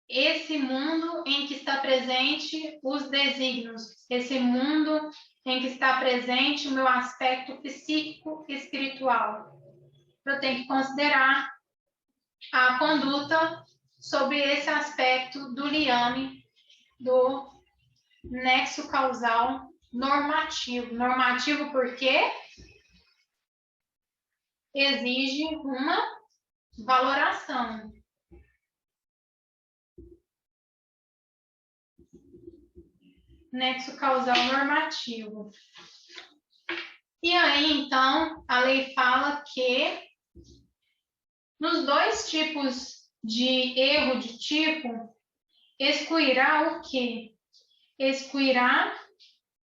esse mundo em que está presente os desígnios, esse mundo em que está presente o meu aspecto psíquico espiritual? Eu tenho que considerar a conduta sobre esse aspecto do liame, do nexo causal normativo. Normativo porque exige uma valoração. Nexo causal normativo. E aí, então, a lei fala que nos dois tipos de erro de tipo, excluirá o quê? Excluirá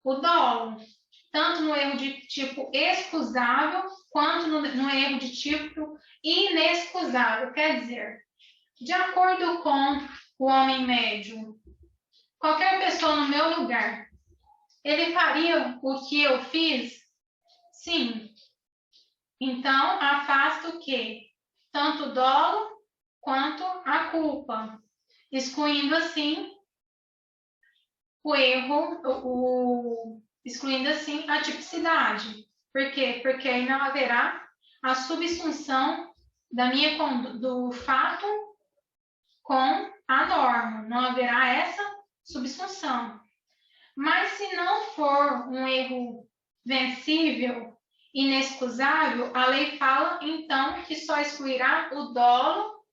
o dolo, tanto no erro de tipo excusável, quanto no erro de tipo inexcusável. Quer dizer, de acordo com o homem médio, qualquer pessoa no meu lugar, ele faria o que eu fiz? Sim. Então, afasta o quê? Tanto o dolo quanto a culpa, excluindo assim o erro, excluindo assim a tipicidade. Por quê? Porque aí não haverá a subsunção do fato com a norma, não haverá essa subsunção. Mas se não for um erro vencível, inexcusável, a lei fala então que só excluirá o dolo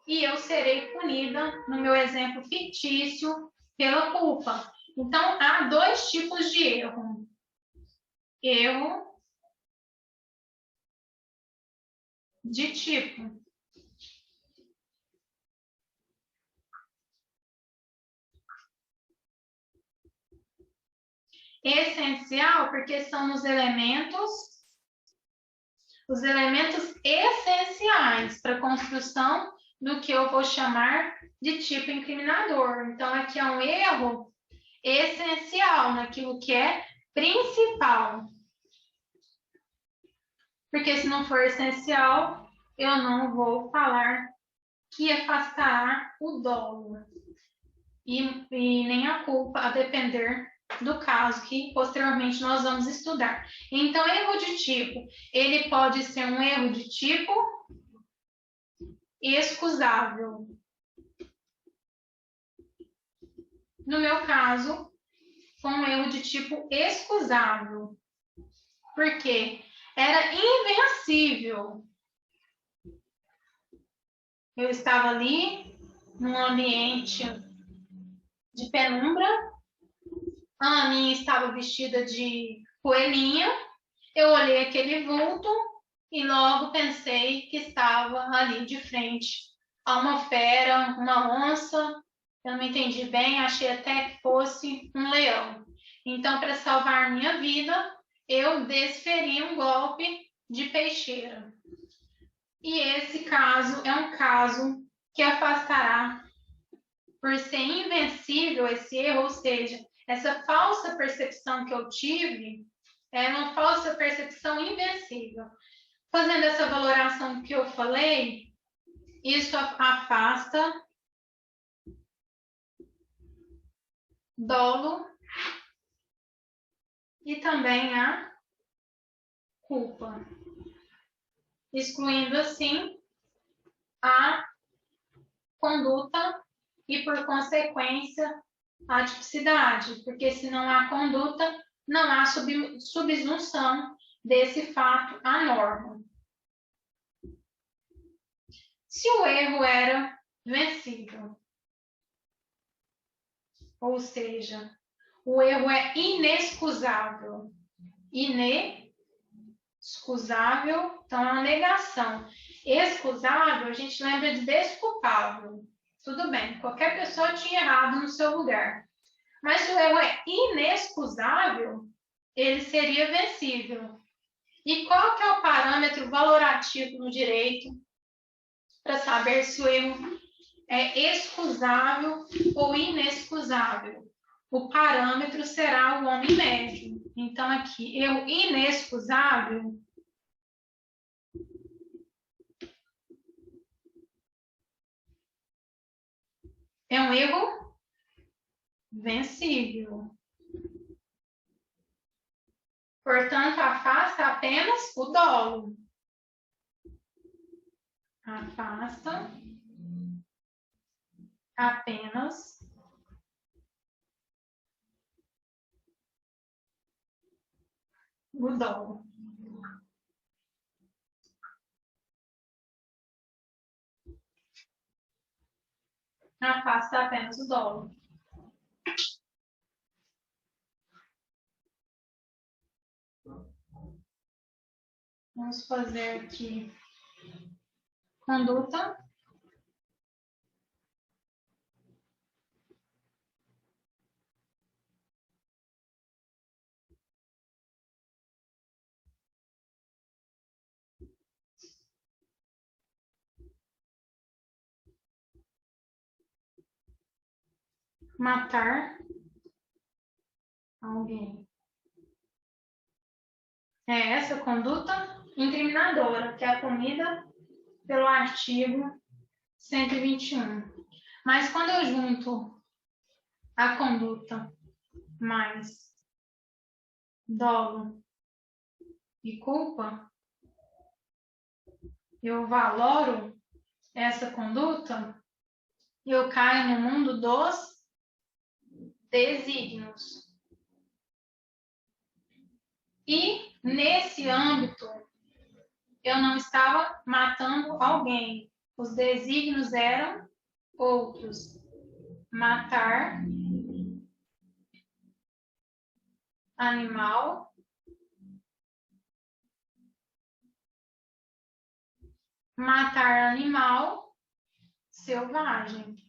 e eu serei punida, no meu exemplo fictício, pela culpa. Então, há dois tipos de erro. Erro de tipo. Essencial, porque são os elementos essenciais para a construção do que eu vou chamar de tipo incriminador. Então, aqui é um erro essencial naquilo que é principal. Porque se não for essencial, eu não vou falar que afastará o dolo e nem a culpa, a depender do caso que posteriormente nós vamos estudar. Então, erro de tipo, ele pode ser um erro de tipo excusável. No meu caso, foi um erro de tipo excusável. Por quê? Era invencível. Eu estava ali num ambiente de penumbra, a Aninha estava vestida de coelhinha, eu olhei aquele vulto e logo pensei que estava ali de frente a uma fera, uma onça, eu não entendi bem, achei até que fosse um leão. Então, para salvar minha vida, eu desferi um golpe de peixeira. E esse caso é um caso que afastará, por ser invencível esse erro, ou seja, essa falsa percepção que eu tive é uma falsa percepção invencível. Fazendo essa valoração que eu falei, isso afasta dolo e também a culpa, excluindo assim a conduta e, por consequência, a tipicidade, porque se não há conduta, não há subsunção desse fato à norma. Se o erro era vencível, ou seja, o erro é inexcusável. Inexcusável, então é uma negação. Excusável, a gente lembra de desculpável. Tudo bem, qualquer pessoa tinha errado no seu lugar. Mas se o erro é inexcusável, ele seria vencível. E qual que é o parâmetro valorativo no direito para saber se o erro é excusável ou inexcusável? O parâmetro será o homem médio. Então, aqui, erro inexcusável é um erro vencível. Portanto, afasta apenas o dolo. Afasta apenas o dolo. Afasta apenas o dolo. Vamos fazer aqui conduta. Matar alguém. É essa conduta incriminadora, que é punida pelo artigo 121. Mas quando eu junto a conduta mais dolo e culpa, eu valoro essa conduta, eu caio no mundo dos desígnios. E nesse âmbito, eu não estava matando alguém. Os desígnios eram outros. Matar animal, matar animal selvagem.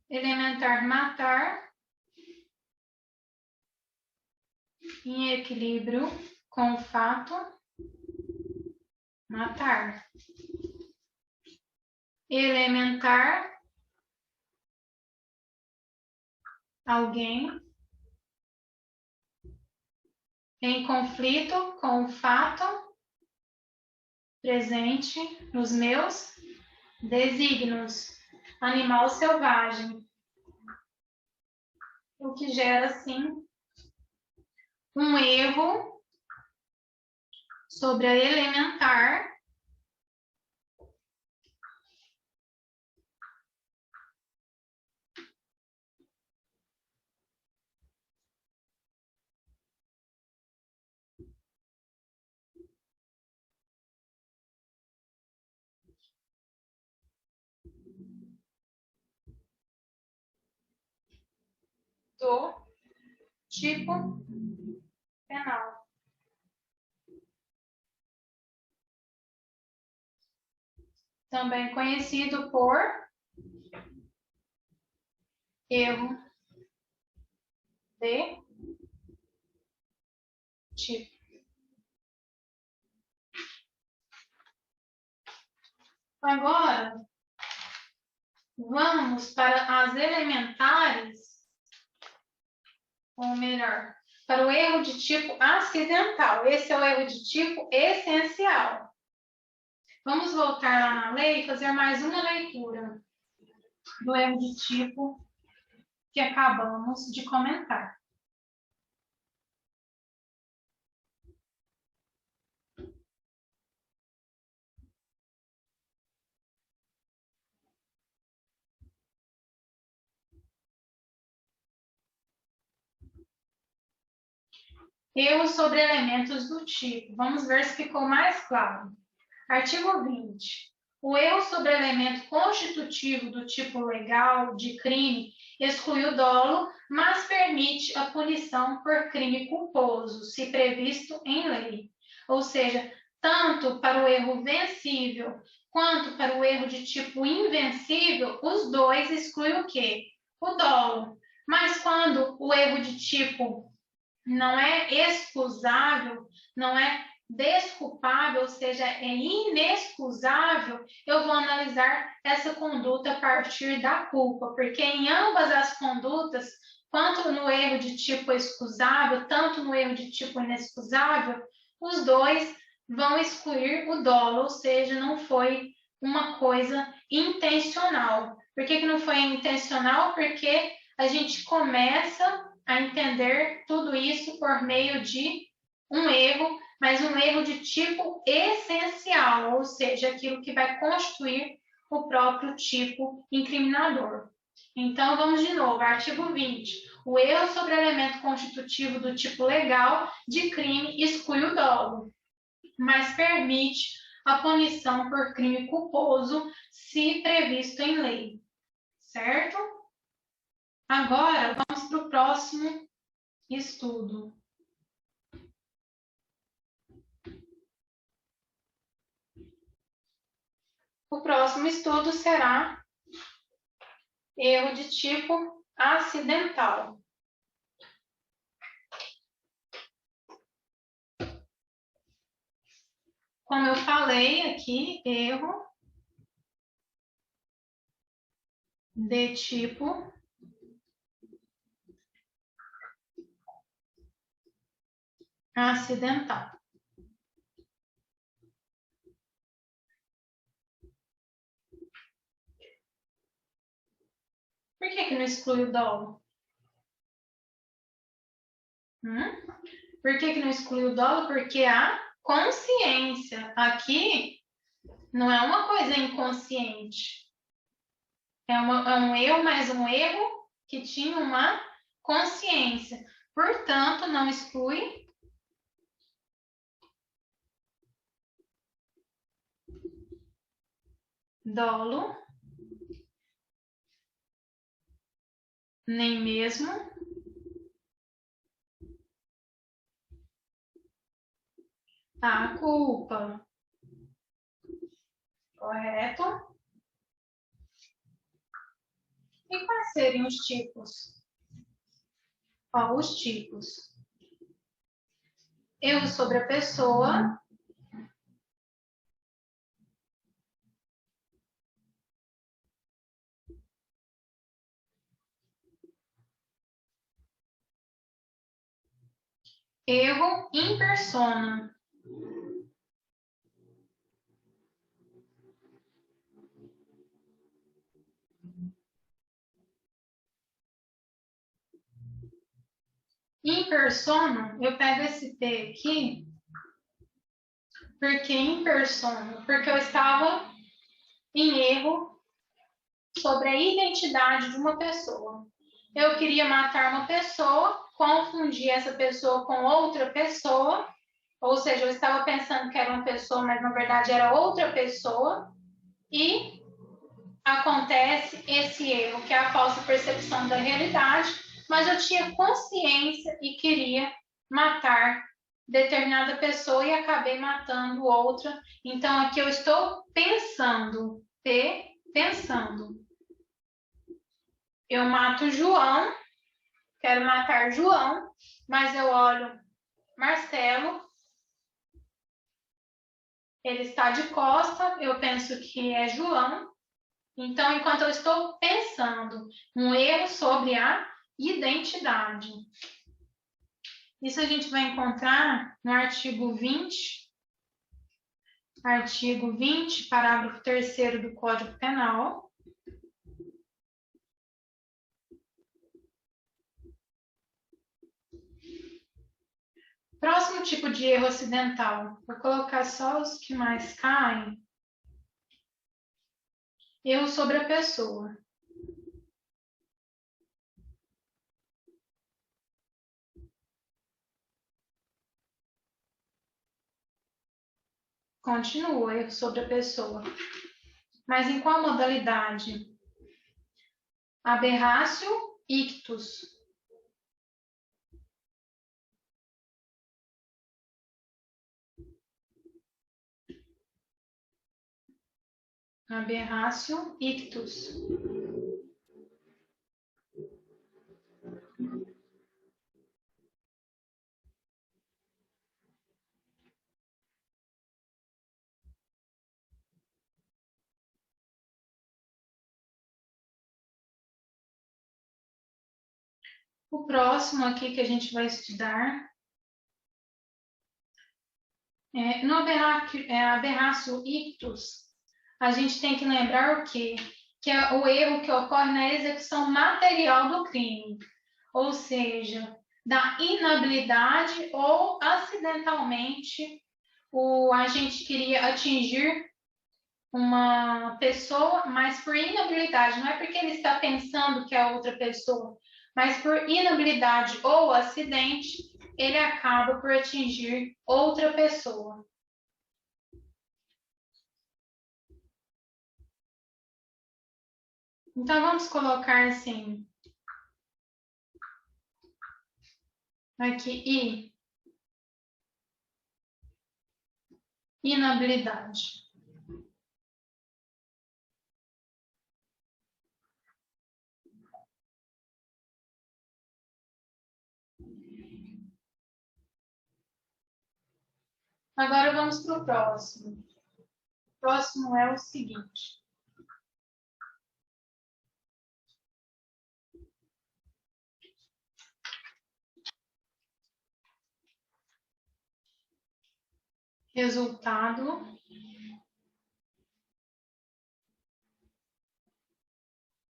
Elementar, matar em equilíbrio com o fato matar. Elementar, alguém em conflito com o fato presente nos meus desígnios. Animal selvagem. O que gera, sim, um erro sobre a elementar do tipo penal. Também conhecido por erro de tipo. Agora, vamos para as elementares, ou melhor, para o erro de tipo acidental. Esse é o erro de tipo essencial. Vamos voltar lá na lei e fazer mais uma leitura do erro de tipo que acabamos de comentar. Erros sobre elementos do tipo. Vamos ver se ficou mais claro. Artigo 20. O erro sobre elemento constitutivo do tipo legal de crime exclui o dolo, mas permite a punição por crime culposo, se previsto em lei. Ou seja, tanto para o erro vencível quanto para o erro de tipo invencível, os dois excluem o quê? O dolo. Mas quando o erro de tipo não é excusável, não é desculpável, ou seja, é inexcusável, eu vou analisar essa conduta a partir da culpa, porque em ambas as condutas, tanto no erro de tipo excusável, tanto no erro de tipo inexcusável, os dois vão excluir o dolo, ou seja, não foi uma coisa intencional. Por que não foi intencional? Porque a gente começa a entender tudo isso por meio de um erro, mas um erro de tipo essencial, ou seja, aquilo que vai constituir o próprio tipo incriminador. Então, vamos de novo, artigo 20. O erro sobre elemento constitutivo do tipo legal de crime exclui o dolo, mas permite a punição por crime culposo, se previsto em lei. Certo? Agora, vamos para o próximo estudo. O próximo estudo será erro de tipo acidental. Como eu falei aqui, erro de tipo acidental. Por que não exclui o dolo? Por que não exclui o dolo? Porque a consciência aqui não é uma coisa inconsciente. É um erro, mas um erro que tinha uma consciência. Portanto, não exclui dolo, nem mesmo a culpa. Correto? E quais seriam os tipos? Ó, os tipos. Erro sobre a pessoa, Erro in persona. In persona, eu pego esse P aqui, porque in persona, porque eu estava em erro sobre a identidade de uma pessoa. Eu queria matar uma pessoa, confundir essa pessoa com outra pessoa, ou seja, eu estava pensando que era uma pessoa, mas na verdade era outra pessoa, e acontece esse erro, que é a falsa percepção da realidade, mas eu tinha consciência e queria matar determinada pessoa e acabei matando outra. Então, aqui eu estou pensando, pensando. Eu mato João, quero matar João, mas eu olho Marcelo, ele está de costa, eu penso que é João. Então, enquanto eu estou pensando um erro sobre a identidade. Isso a gente vai encontrar no artigo 20, parágrafo 3º do Código Penal. Próximo tipo de erro acidental, vou colocar só os que mais caem. Erro sobre a pessoa. Continua, erro sobre a pessoa. Mas em qual modalidade? Aberratio ictus. Aberratio ictus. O próximo aqui que a gente vai estudar no aberratio ictus, a gente tem que lembrar o quê? Que é o erro que ocorre na execução material do crime, ou seja, da inabilidade ou acidentalmente o agente queria atingir uma pessoa, mas por inabilidade, não é porque ele está pensando que é outra pessoa, mas por inabilidade ou acidente, ele acaba por atingir outra pessoa. Então, vamos colocar assim, aqui, inabilidade. Agora vamos para o próximo. O próximo é o seguinte. Resultado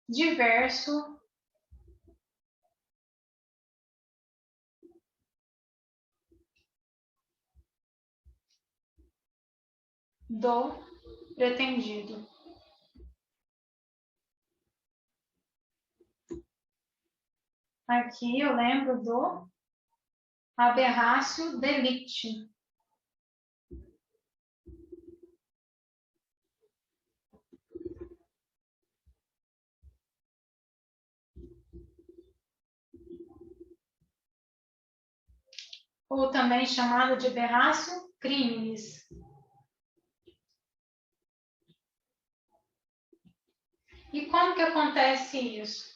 diverso do pretendido. Aqui eu lembro do aberratio delicti. Ou também chamado de aberratio criminis. E como que acontece isso?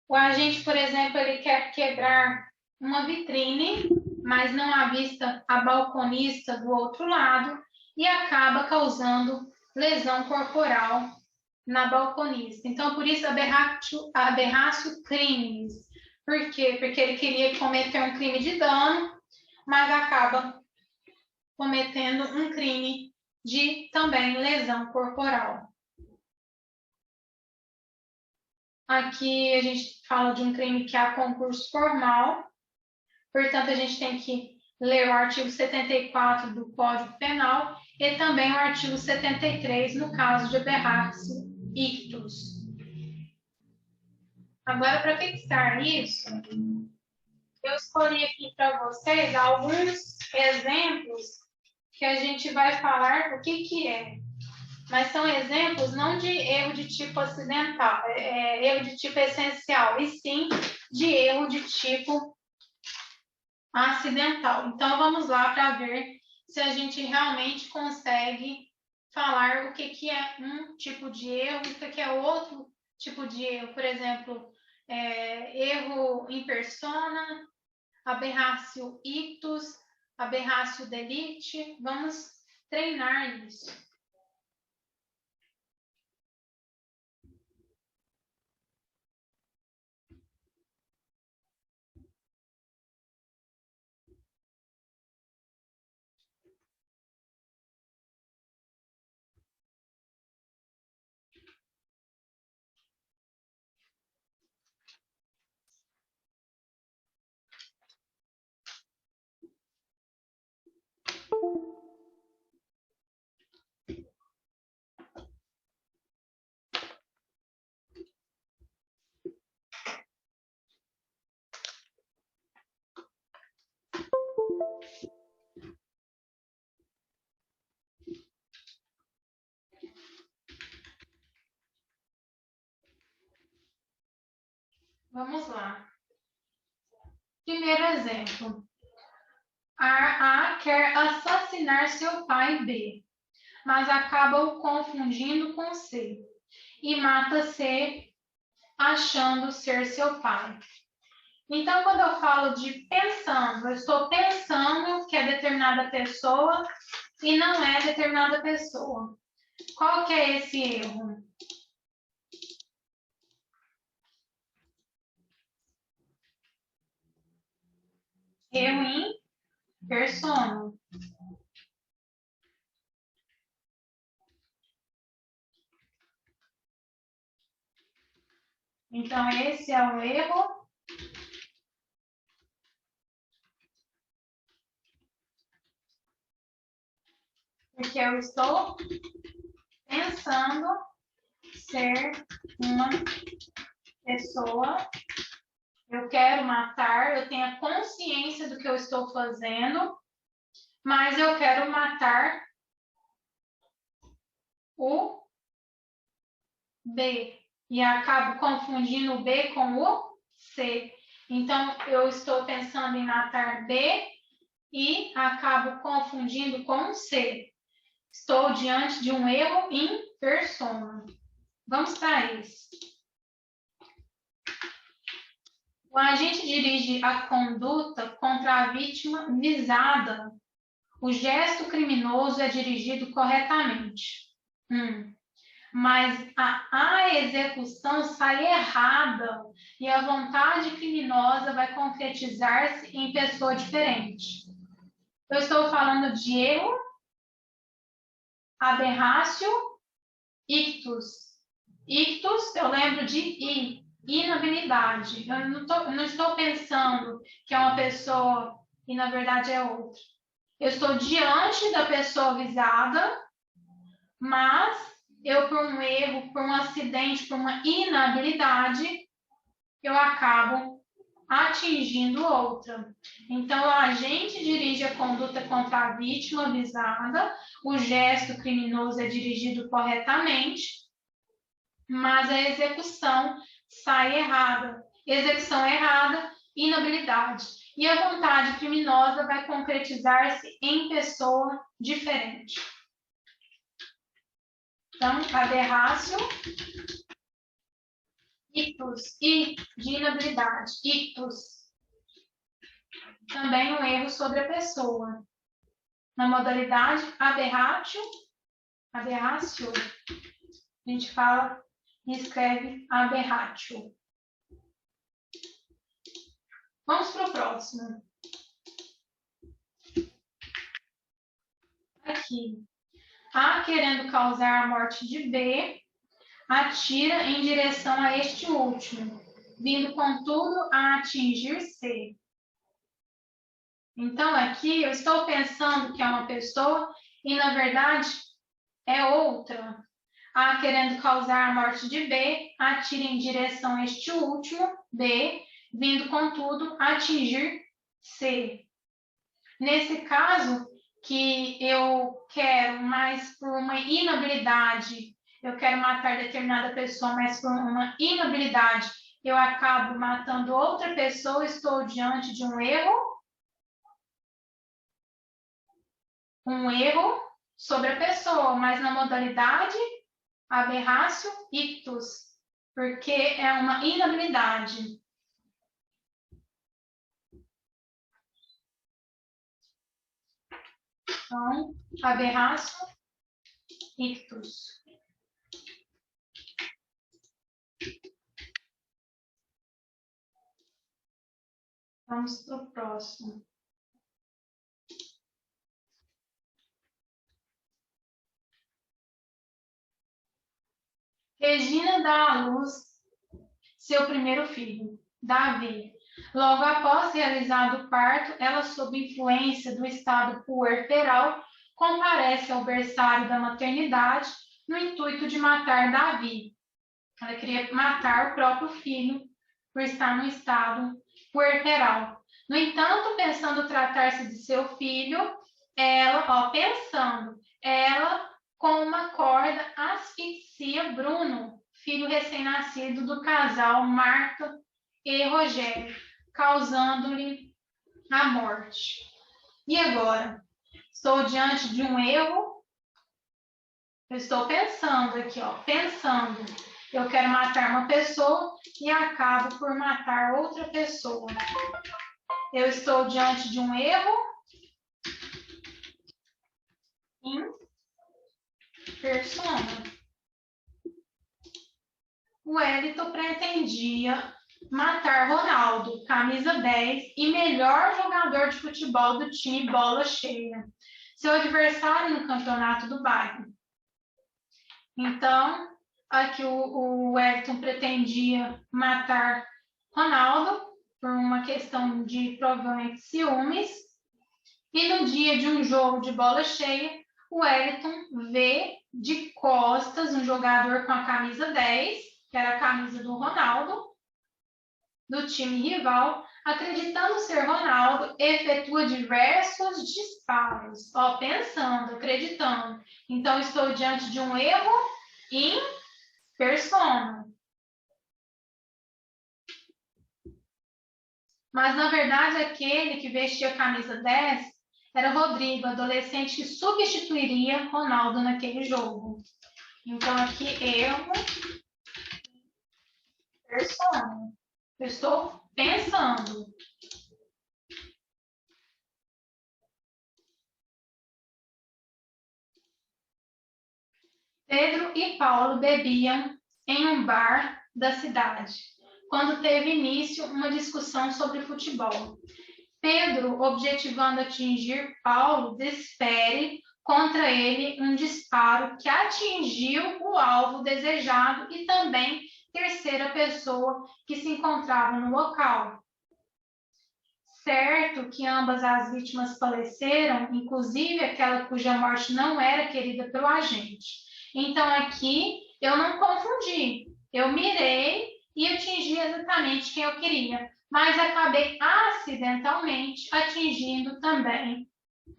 O agente, por exemplo, ele quer quebrar uma vitrine, mas não avista a balconista do outro lado e acaba causando lesão corporal na balconista. Então, por isso, aberratio criminis. Por quê? Porque ele queria cometer um crime de dano, mas acaba cometendo um crime de também lesão corporal. Aqui a gente fala de um crime que há concurso formal, portanto, a gente tem que ler o artigo 74 do Código Penal e também o artigo 73, no caso de aberratio ictus. Agora, para fixar isso, eu escolhi aqui para vocês alguns exemplos que a gente vai falar o que é. Mas são exemplos não de erro de tipo acidental, erro de tipo essencial, e sim de erro de tipo acidental. Então, vamos lá para ver se a gente realmente consegue falar o que é um tipo de erro e o que é outro tipo de erro. Por exemplo, erro in persona, aberratio ictus, aberratio delicti. Vamos treinar isso. Vamos lá. Primeiro exemplo. A quer assassinar seu pai B, mas acaba o confundindo com C e mata C achando ser seu pai. Então, quando eu falo de pensando, eu estou pensando que é determinada pessoa e não é determinada pessoa. Qual que é esse erro? Erro in persona. Então, esse é o erro porque eu estou pensando ser uma pessoa, eu quero matar, eu tenho a consciência do que eu estou fazendo, mas eu quero matar o B e acabo confundindo o B com o C. Então, eu estou pensando em matar B e acabo confundindo com C. Estou diante de um erro in persona. Vamos para isso. O agente dirige a conduta contra a vítima visada. O gesto criminoso é dirigido corretamente. Mas a execução sai errada e a vontade criminosa vai concretizar-se em pessoa diferente. Eu estou falando de erro, aberratio ictus. Ictus, eu lembro de inabilidade. Eu não estou pensando que é uma pessoa e na verdade é outra. Eu estou diante da pessoa visada, mas eu, por um erro, por um acidente, por uma inabilidade, eu acabo atingindo outra. Então, o agente dirige a conduta contra a vítima visada, o gesto criminoso é dirigido corretamente, mas a execução sai errada. Execução errada, inabilidade. E a vontade criminosa vai concretizar-se em pessoa diferente. Então, aberratio ictus, I de inabilidade, ictus. Também um erro sobre a pessoa. Na modalidade aberratio, a gente fala e escreve aberratio. Vamos para o próximo. aqui. A, querendo causar a morte de B, atira em direção a este último, vindo, contudo, a atingir C. Então, aqui eu estou pensando que é uma pessoa e, na verdade, é outra. A, querendo causar a morte de B, atira em direção a este último, B, vindo, contudo, atingir C. Nesse caso, que eu quero, mas por uma inabilidade, eu quero matar determinada pessoa, mas por uma inabilidade, eu acabo matando outra pessoa, estou diante de um erro sobre a pessoa, mas na modalidade aberratio ictus, porque é uma inabilidade. Então, aberratio ictus. Vamos para o próximo. Regina dá à luz seu primeiro filho, Davi. Logo após realizado o parto, ela, sob influência do estado puerperal, comparece ao berçário da maternidade no intuito de matar Davi. Ela queria matar o próprio filho por estar no estado puerperal. No entanto, pensando tratar-se de seu filho, ela, com uma corda asfixia Bruno, filho recém-nascido do casal Marta e Rogério, causando-lhe a morte. E agora? Estou diante de um erro. Eu estou pensando aqui, pensando. Eu quero matar uma pessoa e acabo por matar outra pessoa. Eu estou diante de um erro em persona. O Wellington pretendia matar Ronaldo, camisa 10 e melhor jogador de futebol do time Bola Cheia, seu adversário no campeonato do bairro. Então, aqui o Wellington pretendia matar Ronaldo por uma questão de provavelmente ciúmes. E no dia de um jogo de bola cheia, o Wellington vê de costas um jogador com a camisa 10, que era a camisa do Ronaldo, do time rival, acreditando ser Ronaldo, efetua diversos disparos. Pensando, acreditando. Então, estou diante de um erro em persona. Mas, na verdade, aquele que vestia a camisa 10 era Rodrigo, adolescente que substituiria Ronaldo naquele jogo. Então, aqui, erro, persona. Eu estou pensando. Pedro e Paulo bebiam em um bar da cidade, quando teve início uma discussão sobre futebol. Pedro, objetivando atingir Paulo, desfere contra ele um disparo que atingiu o alvo desejado e também terceira pessoa que se encontrava no local. Certo que ambas as vítimas faleceram, inclusive aquela cuja morte não era querida pelo agente. Então, aqui, eu não confundi. Eu mirei e atingi exatamente quem eu queria, mas acabei acidentalmente atingindo também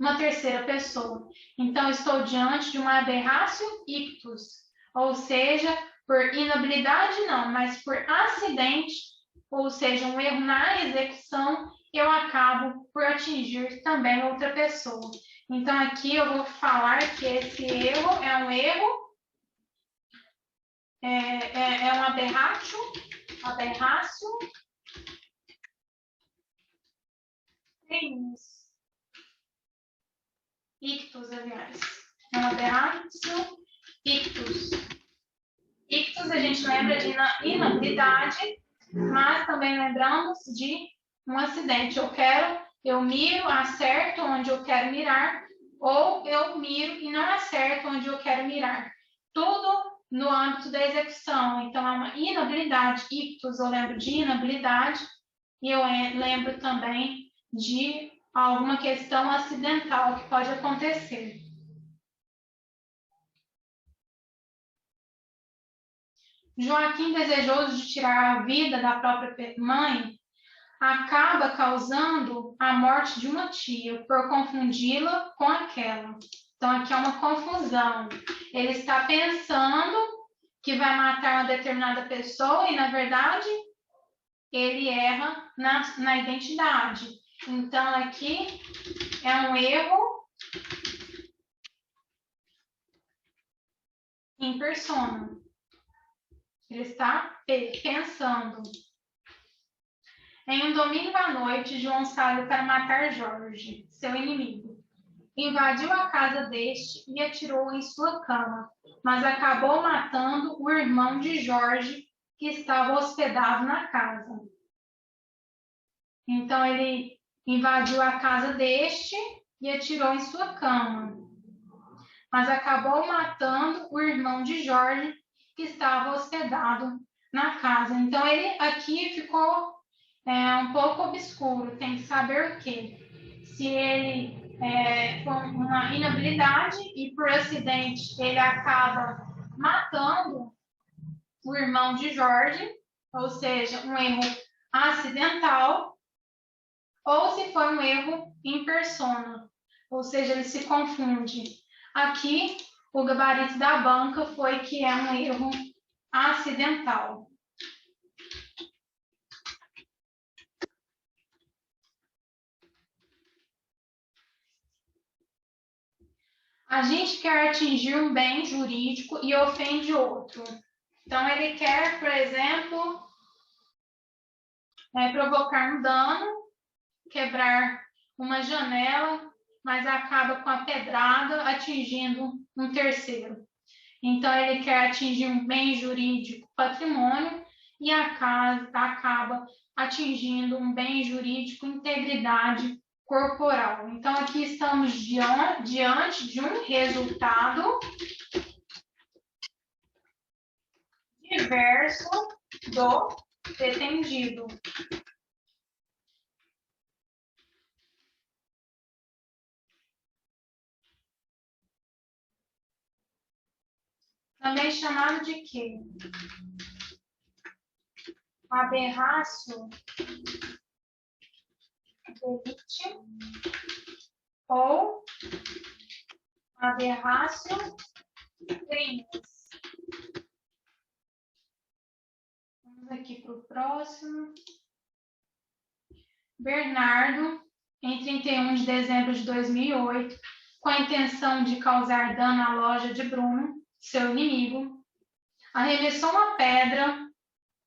uma terceira pessoa. Então, estou diante de uma aberratio ictus, ou seja, por inabilidade não, mas por acidente, ou seja, um erro na execução, eu acabo por atingir também outra pessoa. Então, aqui eu vou falar que esse erro é um erro, é um aberratio ictus, aliás. É um aberratio ictus. Ictus a gente lembra de inabilidade, mas também lembramos de um acidente. Eu miro, acerto onde eu quero mirar, ou eu miro e não acerto onde eu quero mirar. Tudo no âmbito da execução. Então, é uma inabilidade. Ictus, eu lembro de inabilidade, e eu lembro também de alguma questão acidental que pode acontecer. Joaquim, desejoso de tirar a vida da própria mãe, acaba causando a morte de uma tia por confundi-la com aquela. Então, aqui é uma confusão. Ele está pensando que vai matar uma determinada pessoa e, na verdade, ele erra na identidade. Então, aqui é um erro em persona. Ele está pensando. Em um domingo à noite, João saiu para matar Jorge, seu inimigo. Invadiu a casa deste e atirou em sua cama, mas acabou matando o irmão de Jorge, que estava hospedado na casa. Então, ele invadiu a casa deste e atirou em sua cama, mas acabou matando o irmão de Jorge, que estava hospedado na casa. Então, ele aqui ficou um pouco obscuro, tem que saber o quê? Se ele foi uma inabilidade e por acidente ele acaba matando o irmão de Jorge, ou seja, um erro acidental, ou se foi um erro em persona, ou seja, ele se confunde. Aqui, o gabarito da banca foi que é um erro acidental. A gente quer atingir um bem jurídico e ofende outro. Então, ele quer, por exemplo, provocar um dano, quebrar uma janela, mas acaba com a pedrada atingindo um terceiro. Então, ele quer atingir um bem jurídico, patrimônio, e acaba atingindo um bem jurídico, integridade corporal. Então, aqui estamos diante de um resultado diverso do pretendido. Também chamado de quê? Aberratio delicti ou aberratio crimes. Vamos aqui para o próximo. Bernardo, em 31 de dezembro de 2008, com a intenção de causar dano à loja de Bruno, seu inimigo, arremessou uma pedra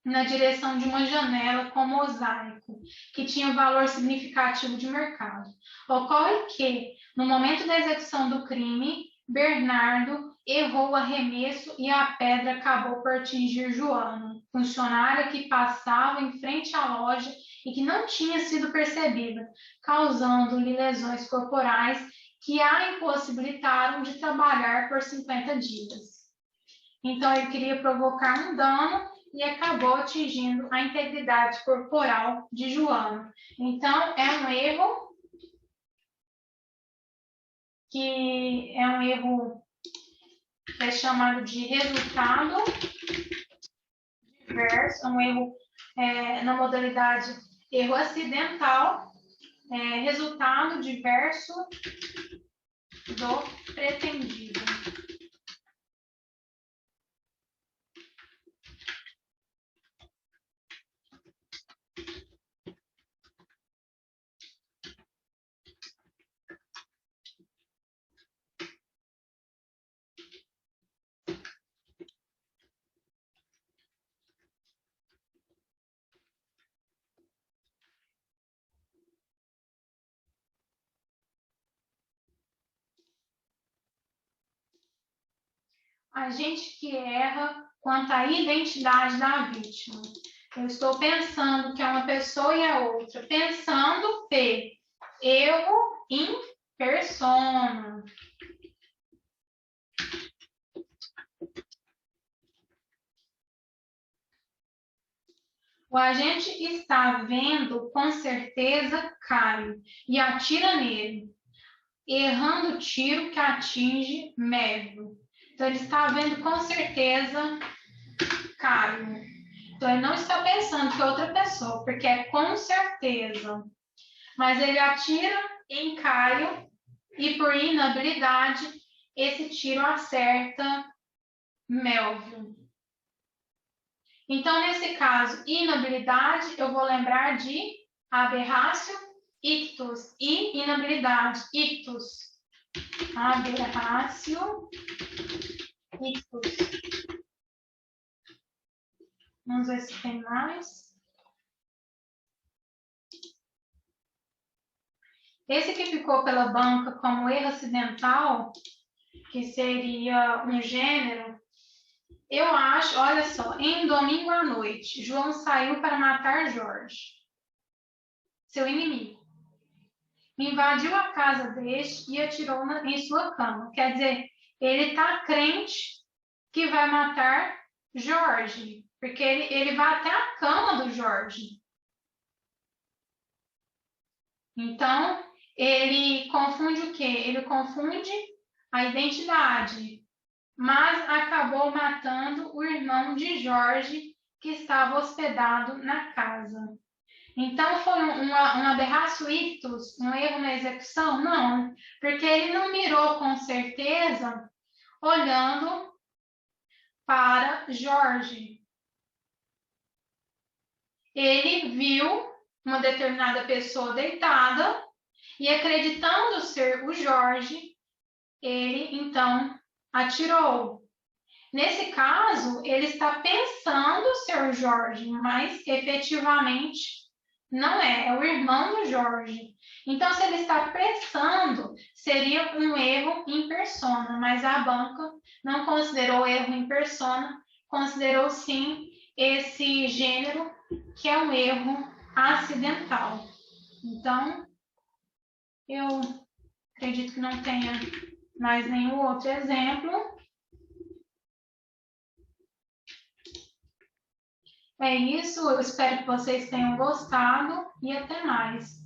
na direção de uma janela com mosaico, que tinha um valor significativo de mercado. Ocorre que, no momento da execução do crime, Bernardo errou o arremesso e a pedra acabou por atingir Joana, funcionária que passava em frente à loja e que não tinha sido percebida, causando-lhe lesões corporais que a impossibilitaram de trabalhar por 50 dias. Então, ele queria provocar um dano e acabou atingindo a integridade corporal de Joana. Então, é um erro que é chamado de resultado diverso, um erro na modalidade erro acidental, resultado diverso do pretendido. A gente que erra quanto à identidade da vítima. Eu estou pensando que é uma pessoa e a outra. Pensando P, erro em persona. O agente está vendo com certeza Caio e atira nele, errando o tiro que atinge Mévio. Então, ele está vendo com certeza Caio. Então, ele não está pensando que é outra pessoa, porque é com certeza. Mas ele atira em Caio e, por inabilidade, esse tiro acerta Melvio. Então, nesse caso, inabilidade, eu vou lembrar de aberrácio, ictus, e inabilidade, ictus. Aberrácio, ictus. Vamos ver se tem mais. Esse que ficou pela banca como erro acidental, que seria um gênero, eu acho, olha só, em domingo à noite, João saiu para matar Jorge, seu inimigo. Invadiu a casa deste e atirou em sua cama. Quer dizer, ele está crente que vai matar Jorge, porque ele vai até a cama do Jorge. Então, ele confunde o quê? Ele confunde a identidade, mas acabou matando o irmão de Jorge, que estava hospedado na casa. Então, foi uma aberratio ictus, um erro na execução? Não, porque ele não mirou com certeza olhando para Jorge. Ele viu uma determinada pessoa deitada e, acreditando ser o Jorge, ele então atirou. Nesse caso, ele está pensando ser o Jorge, mas efetivamente não é, é o irmão do Jorge. Então, se ele está pensando, seria um erro em persona, mas a banca não considerou erro em persona, considerou sim esse gênero, que é um erro acidental. Então, eu acredito que não tenha mais nenhum outro exemplo. É isso, eu espero que vocês tenham gostado e até mais.